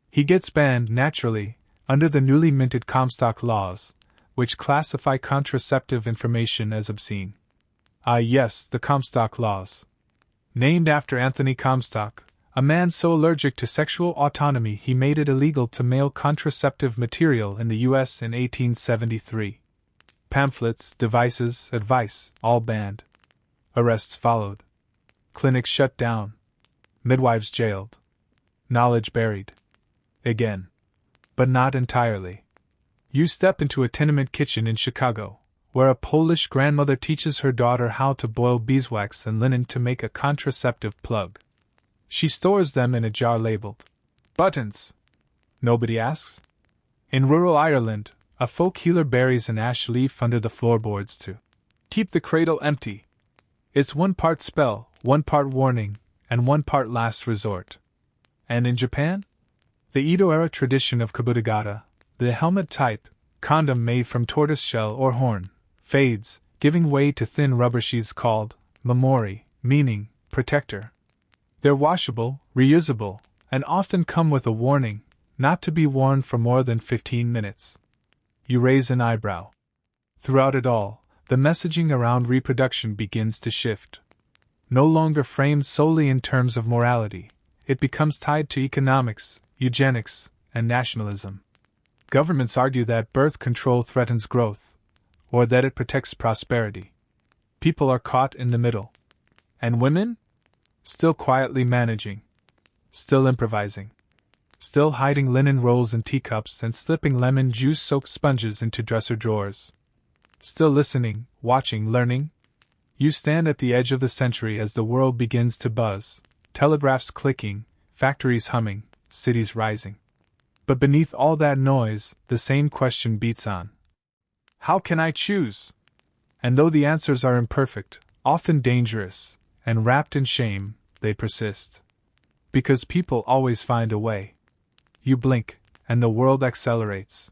He gets banned, naturally, under the newly minted Comstock laws, which classify contraceptive information as obscene. Ah yes, the Comstock laws. Named after Anthony Comstock, a man so allergic to sexual autonomy he made it illegal to mail contraceptive material in the U.S. in 1873. Pamphlets, devices, advice, all banned. Arrests followed. Clinics shut down. Midwives jailed. Knowledge buried. Again. But not entirely. You step into a tenement kitchen in Chicago, where a Polish grandmother teaches her daughter how to boil beeswax and linen to make a contraceptive plug. She stores them in a jar labeled buttons. Nobody asks. In rural Ireland, a folk healer buries an ash leaf under the floorboards to keep the cradle empty. It's one part spell, one part warning, and one part last resort. And in Japan? The Edo-era tradition of kabutagata, the helmet type, condom made from tortoise shell or horn, fades, giving way to thin rubber sheaths called mamori, meaning protector. They're washable, reusable, and often come with a warning, not to be worn for more than 15 minutes. You raise an eyebrow. Throughout it all, the messaging around reproduction begins to shift. No longer framed solely in terms of morality, it becomes tied to economics, eugenics, and nationalism. Governments argue that birth control threatens growth, or that it protects prosperity. People are caught in the middle. And women? Still quietly managing. Still improvising. Still hiding linen rolls in teacups and slipping lemon juice-soaked sponges into dresser drawers. Still listening, watching, learning. You stand at the edge of the century as the world begins to buzz, telegraphs clicking, factories humming, cities rising. But beneath all that noise, the same question beats on. How can I choose? And though the answers are imperfect, often dangerous, and wrapped in shame, they persist. Because people always find a way. You blink, and the world accelerates.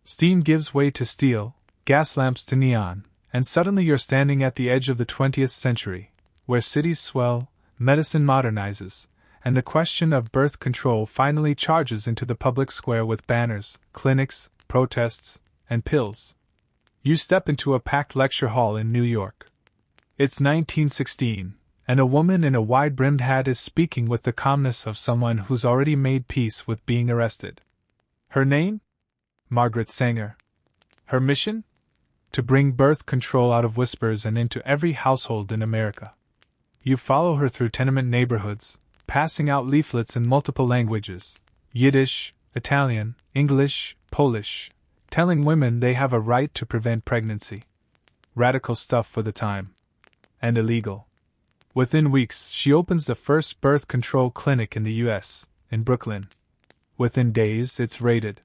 Steam gives way to steel, gas lamps to neon, and suddenly you're standing at the edge of the 20th century, where cities swell, medicine modernizes, and the question of birth control finally charges into the public square with banners, clinics, protests, and pills. You step into a packed lecture hall in New York. It's 1916, and a woman in a wide-brimmed hat is speaking with the calmness of someone who's already made peace with being arrested. Her name? Margaret Sanger. Her mission? To bring birth control out of whispers and into every household in America. You follow her through tenement neighborhoods, passing out leaflets in multiple languages, Yiddish, Italian, English, Polish, telling women they have a right to prevent pregnancy. Radical stuff for the time. And illegal. Within weeks, she opens the first birth control clinic in the U.S., in Brooklyn. Within days, it's raided.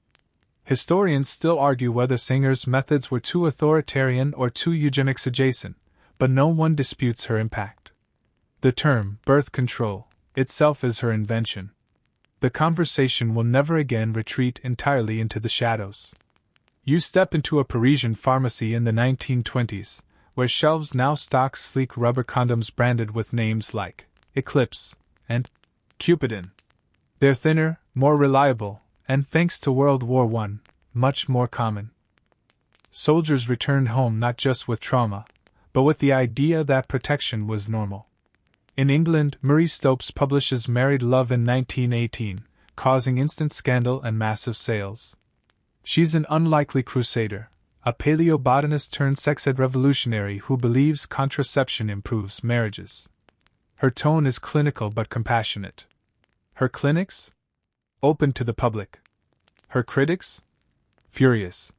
Historians still argue whether Sanger's methods were too authoritarian or too eugenics adjacent, but no one disputes her impact. The term, birth control, itself is her invention. The conversation will never again retreat entirely into the shadows. You step into a Parisian pharmacy in the 1920s, where shelves now stock sleek rubber condoms branded with names like Eclipse and Cupidin. They're thinner, more reliable, and thanks to World War I, much more common. Soldiers returned home not just with trauma, but with the idea that protection was normal. In England, Marie Stopes publishes Married Love in 1918, causing instant scandal and massive sales. She's an unlikely crusader, a paleobotanist turned sex ed revolutionary who believes contraception improves marriages. Her tone is clinical but compassionate. Her clinics? Open to the public. Her critics? Furious.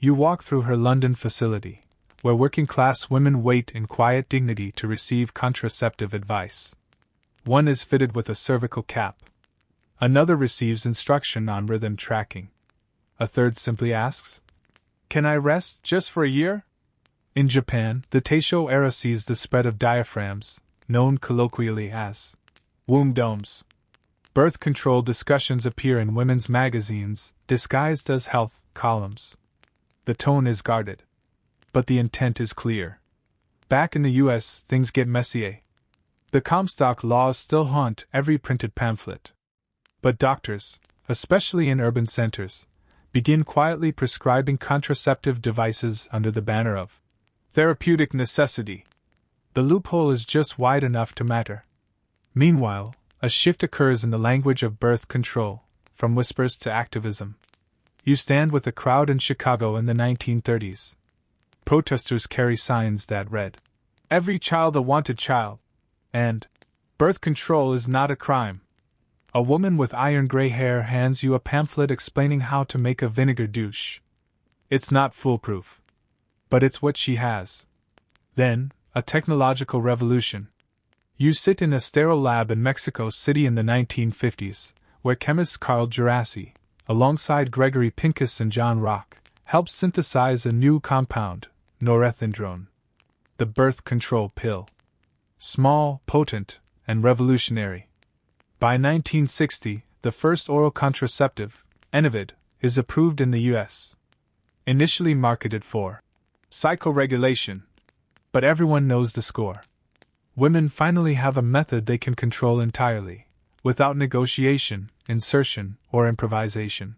You walk through her London facility, where working-class women wait in quiet dignity to receive contraceptive advice. One is fitted with a cervical cap. Another receives instruction on rhythm tracking. A third simply asks, "Can I rest just for a year?" In Japan, the Taisho era sees the spread of diaphragms, known colloquially as womb domes. Birth control discussions appear in women's magazines, disguised as health columns. The tone is guarded. But the intent is clear. Back in the US, things get messier. The Comstock laws still haunt every printed pamphlet. But doctors, especially in urban centers, begin quietly prescribing contraceptive devices under the banner of therapeutic necessity. The loophole is just wide enough to matter. Meanwhile, a shift occurs in the language of birth control, from whispers to activism. You stand with a crowd in Chicago in the 1930s. Protesters carry signs that read, "Every child a wanted child," and "Birth control is not a crime." A woman with iron gray hair hands you a pamphlet explaining how to make a vinegar douche. It's not foolproof, but it's what she has. Then, a technological revolution. You sit in a sterile lab in Mexico City in the 1950s, where chemist Carl Djerassi, alongside Gregory Pincus and John Rock, helped synthesize a new compound, norethindrone, the birth control pill. Small, potent, and revolutionary. By 1960, the first oral contraceptive, Enovid, is approved in the U.S. Initially marketed for psychoregulation, but everyone knows the score. Women finally have a method they can control entirely, without negotiation, insertion, or improvisation.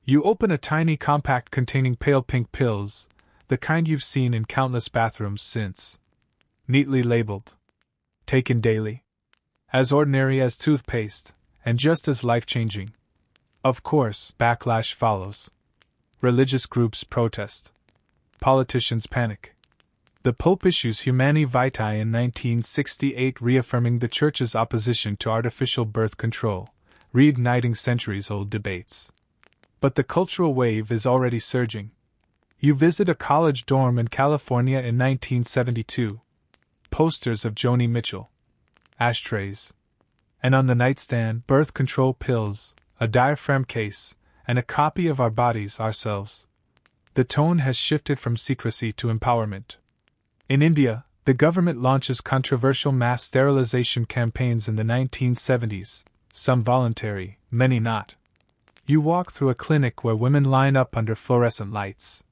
You open a tiny compact containing pale pink pills, the kind you've seen in countless bathrooms since. Neatly labeled. Taken daily. As ordinary as toothpaste, and just as life-changing. Of course, backlash follows. Religious groups protest. Politicians panic. The Pope issues Humani Vitae in 1968, reaffirming the Church's opposition to artificial birth control, reigniting centuries-old debates. But the cultural wave is already surging. You visit a college dorm in California in 1972. Posters of Joni Mitchell. Ashtrays. And on the nightstand, birth control pills, a diaphragm case, and a copy of Our Bodies, Ourselves. The tone has shifted from secrecy to empowerment. In India, the government launches controversial mass sterilization campaigns in the 1970s, some voluntary, many not. You walk through a clinic where women line up under fluorescent lights.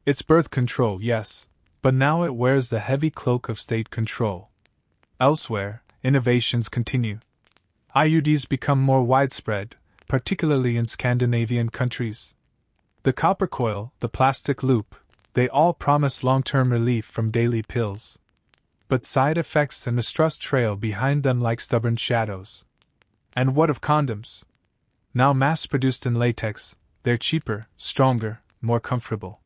It's birth control, yes, but now it wears the heavy cloak of state control. Elsewhere, innovations continue. IUDs become more widespread, particularly in Scandinavian countries. The copper coil, the plastic loop, they all promise long-term relief from daily pills. But side effects and mistrust trail behind them like stubborn shadows. And what of condoms? Now mass-produced in latex, they're cheaper, stronger, more comfortable.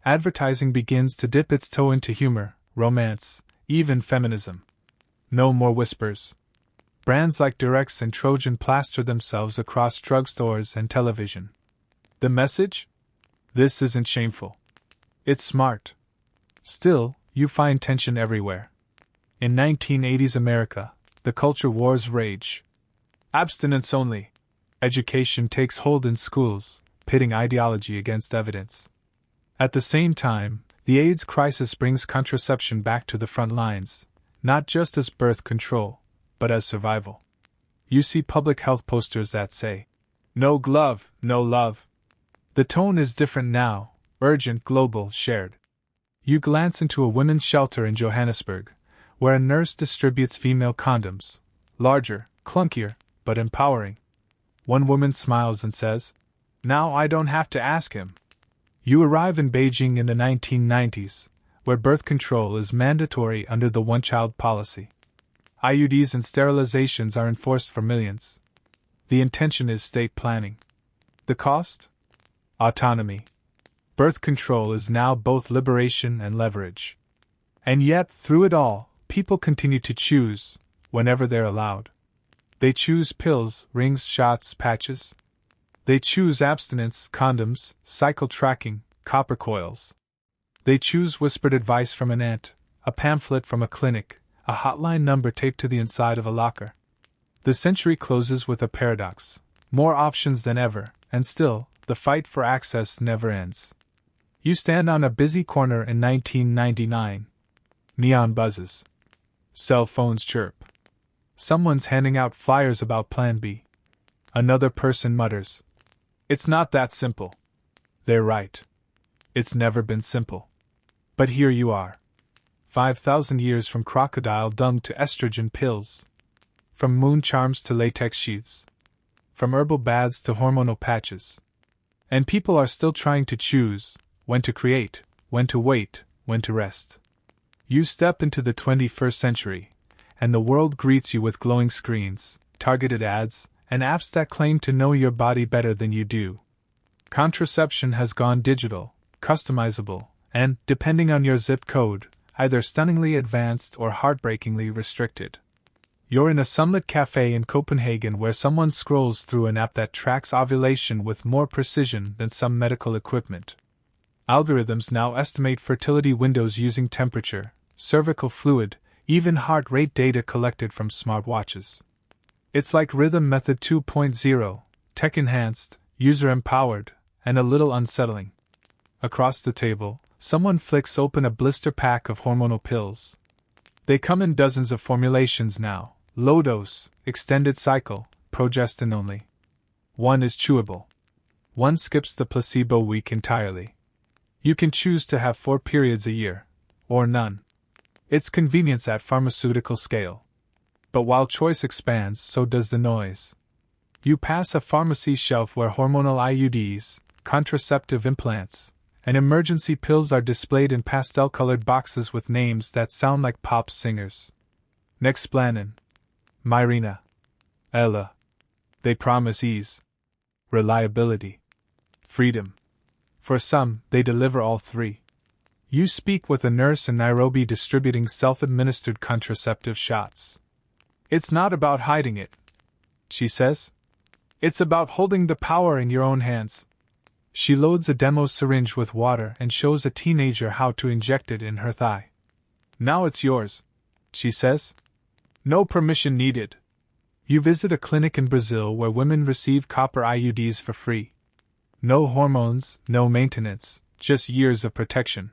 Advertising begins to dip its toe into humor, romance, even feminism. No more whispers. Brands like Durex and Trojan plaster themselves across drugstores and television. The message? This isn't shameful. It's smart. Still, you find tension everywhere. In 1980s America, the culture wars rage. Abstinence only. Education takes hold in schools, pitting ideology against evidence. At the same time, the AIDS crisis brings contraception back to the front lines, not just as birth control, but as survival. You see public health posters that say, "No glove, no love." The tone is different now, urgent, global, shared. You glance into a women's shelter in Johannesburg, where a nurse distributes female condoms, larger, clunkier, but empowering. One woman smiles and says, "Now I don't have to ask him." You arrive in Beijing in the 1990s, where birth control is mandatory under the one-child policy. IUDs and sterilizations are enforced for millions. The intention is state planning. The cost? Autonomy. Birth control is now both liberation and leverage. And yet, through it all, people continue to choose, whenever they're allowed. They choose pills, rings, shots, patches. They choose abstinence, condoms, cycle tracking, copper coils. They choose whispered advice from an aunt, a pamphlet from a clinic, a hotline number taped to the inside of a locker. The century closes with a paradox: more options than ever, and still, the fight for access never ends. You stand on a busy corner in 1999. Neon buzzes. Cell phones chirp. Someone's handing out flyers about Plan B. Another person mutters, "It's not that simple." They're right. It's never been simple. But here you are. 5,000 years from crocodile dung to estrogen pills. From moon charms to latex sheaths. From herbal baths to hormonal patches. And people are still trying to choose when to create, when to wait, when to rest. You step into the 21st century, and the world greets you with glowing screens, targeted ads, and apps that claim to know your body better than you do. Contraception has gone digital, customizable, and, depending on your zip code, either stunningly advanced or heartbreakingly restricted. You're in a sunlit cafe in Copenhagen where someone scrolls through an app that tracks ovulation with more precision than some medical equipment. Algorithms now estimate fertility windows using temperature, cervical fluid, even heart rate data collected from smartwatches. It's like Rhythm Method 2.0, tech-enhanced, user-empowered, and a little unsettling. Across the table, someone flicks open a blister pack of hormonal pills. They come in dozens of formulations now: low dose, extended cycle, progestin only. One is chewable. One skips the placebo week entirely. You can choose to have 4 periods a year, or none. It's convenience at pharmaceutical scale. But while choice expands, so does the noise. You pass a pharmacy shelf where hormonal IUDs, contraceptive implants, and emergency pills are displayed in pastel-colored boxes with names that sound like pop singers. Nexplanon, Mirena, Ella. They promise ease, reliability, freedom. For some, they deliver all three. You speak with a nurse in Nairobi distributing self-administered contraceptive shots. It's not about hiding it, she says. It's about holding the power in your own hands. She loads a demo syringe with water and shows a teenager how to inject it in her thigh. Now it's yours, she says. No permission needed. You visit a clinic in Brazil where women receive copper IUDs for free. No hormones, no maintenance, just years of protection.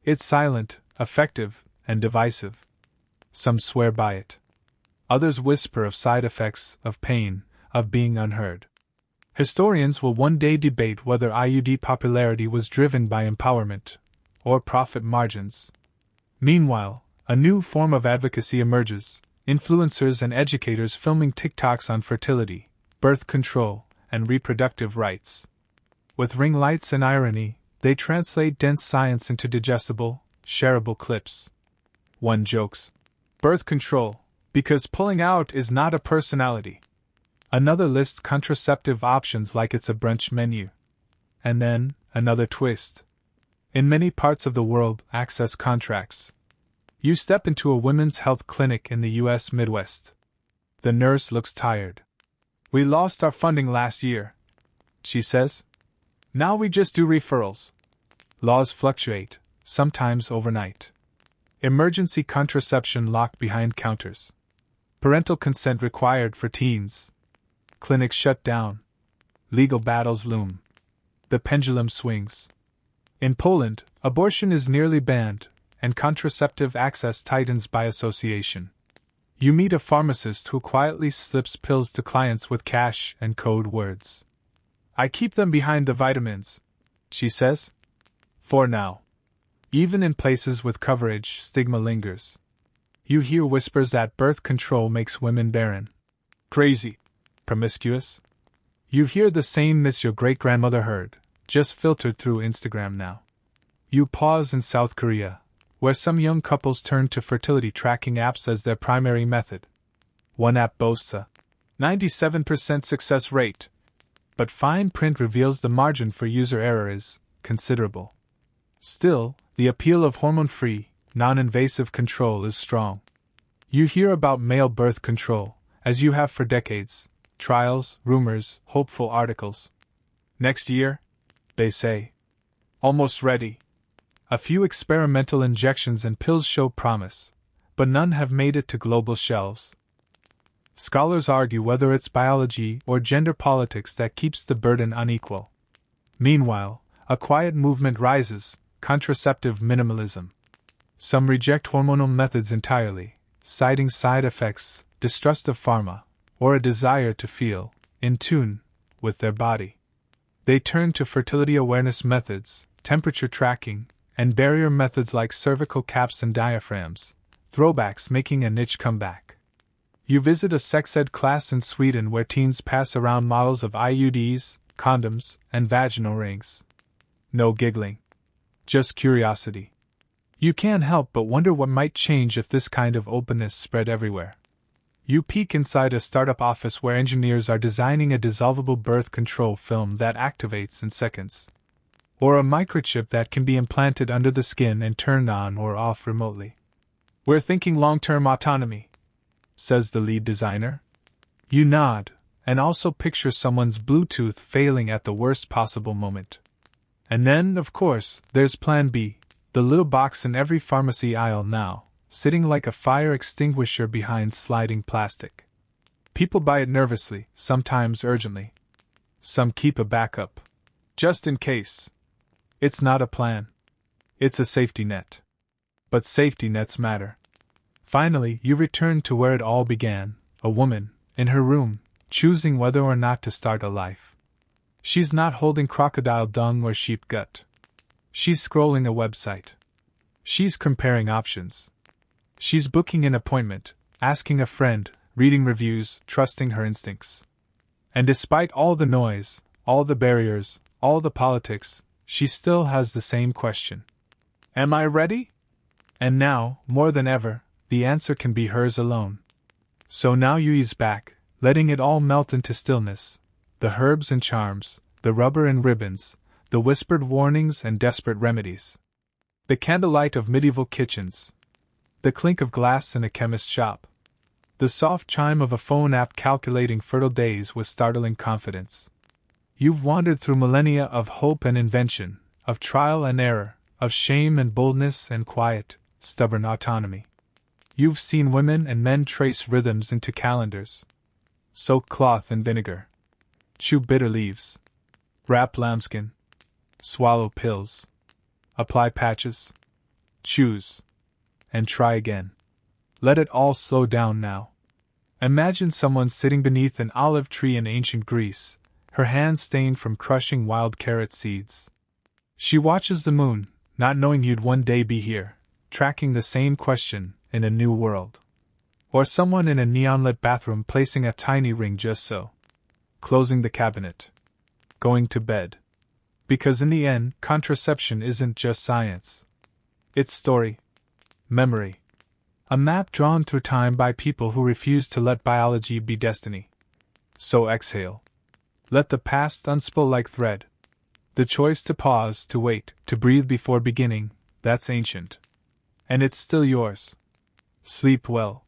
It's silent, effective, and divisive. Some swear by it. Others whisper of side effects, of pain, of being unheard. Historians will one day debate whether IUD popularity was driven by empowerment or profit margins. Meanwhile, a new form of advocacy emerges: influencers and educators filming TikToks on fertility, birth control, and reproductive rights. With ring lights and irony, they translate dense science into digestible, shareable clips. One jokes, "Birth control, because pulling out is not a personality." Another lists contraceptive options like it's a brunch menu. And then, another twist. In many parts of the world, access contracts. You step into a women's health clinic in the U.S. Midwest. The nurse looks tired. "We lost our funding last year," she says. "Now we just do referrals." Laws fluctuate, sometimes overnight. Emergency contraception locked behind counters. Parental consent required for teens. Clinics shut down. Legal battles loom. The pendulum swings. In Poland, abortion is nearly banned, and contraceptive access tightens by association. You meet a pharmacist who quietly slips pills to clients with cash and code words. "I keep them behind the vitamins," she says. For now. Even in places with coverage, stigma lingers. You hear whispers that birth control makes women barren. Crazy. Promiscuous. You hear the same myths your great-grandmother heard, just filtered through Instagram now. You pause in South Korea, where some young couples turn to fertility tracking apps as their primary method. One app boasts a 97% success rate, but fine print reveals the margin for user error is considerable. Still, the appeal of hormone-free, non-invasive control is strong. You hear about male birth control, as you have for decades, trials, rumors, hopeful articles. Next year, they say. Almost ready. A few experimental injections and pills show promise, but none have made it to global shelves. Scholars argue whether it's biology or gender politics that keeps the burden unequal. Meanwhile, a quiet movement rises: contraceptive minimalism. Some reject hormonal methods entirely, citing side effects, distrust of pharma, or a desire to feel in tune with their body. They turn to fertility awareness methods, temperature tracking, and barrier methods like cervical caps and diaphragms, throwbacks making a niche comeback. You visit a sex ed class in Sweden where teens pass around models of IUDs, condoms, and vaginal rings. No giggling. Just curiosity. You can't help but wonder what might change if this kind of openness spread everywhere. You peek inside a startup office where engineers are designing a dissolvable birth control film that activates in seconds. Or a microchip that can be implanted under the skin and turned on or off remotely. We're thinking long-term autonomy, says the lead designer. You nod, and also picture someone's Bluetooth failing at the worst possible moment. And then, of course, there's Plan B, the little box in every pharmacy aisle now, sitting like a fire extinguisher behind sliding plastic. People buy it nervously, sometimes urgently. Some keep a backup. Just in case. It's not a plan. It's a safety net. But safety nets matter. Finally, you return to where it all began, a woman, in her room, choosing whether or not to start a life. She's not holding crocodile dung or sheep gut. She's scrolling a website. She's comparing options. She's booking an appointment, asking a friend, reading reviews, trusting her instincts. And despite all the noise, all the barriers, all the politics, she still has the same question. Am I ready? And now, more than ever, the answer can be hers alone. So now you ease back, letting it all melt into stillness. The herbs and charms, the rubber and ribbons, the whispered warnings and desperate remedies. The candlelight of medieval kitchens. The clink of glass in a chemist's shop. The soft chime of a phone app calculating fertile days with startling confidence. You've wandered through millennia of hope and invention, of trial and error, of shame and boldness and quiet, stubborn autonomy. You've seen women and men trace rhythms into calendars. Soak cloth in vinegar. Chew bitter leaves. Wrap lambskin. Swallow pills. Apply patches. Choose. And try again. Let it all slow down now. Imagine someone sitting beneath an olive tree in ancient Greece, her hands stained from crushing wild carrot seeds. She watches the moon, not knowing you'd one day be here, tracking the same question in a new world. Or someone in a neon-lit bathroom placing a tiny ring just so. Closing the cabinet. Going to bed. Because in the end, contraception isn't just science. It's story. Memory. A map drawn through time by people who refuse to let biology be destiny. So exhale. Let the past unspool like thread. The choice to pause, to wait, to breathe before beginning, that's ancient. And it's still yours. Sleep well.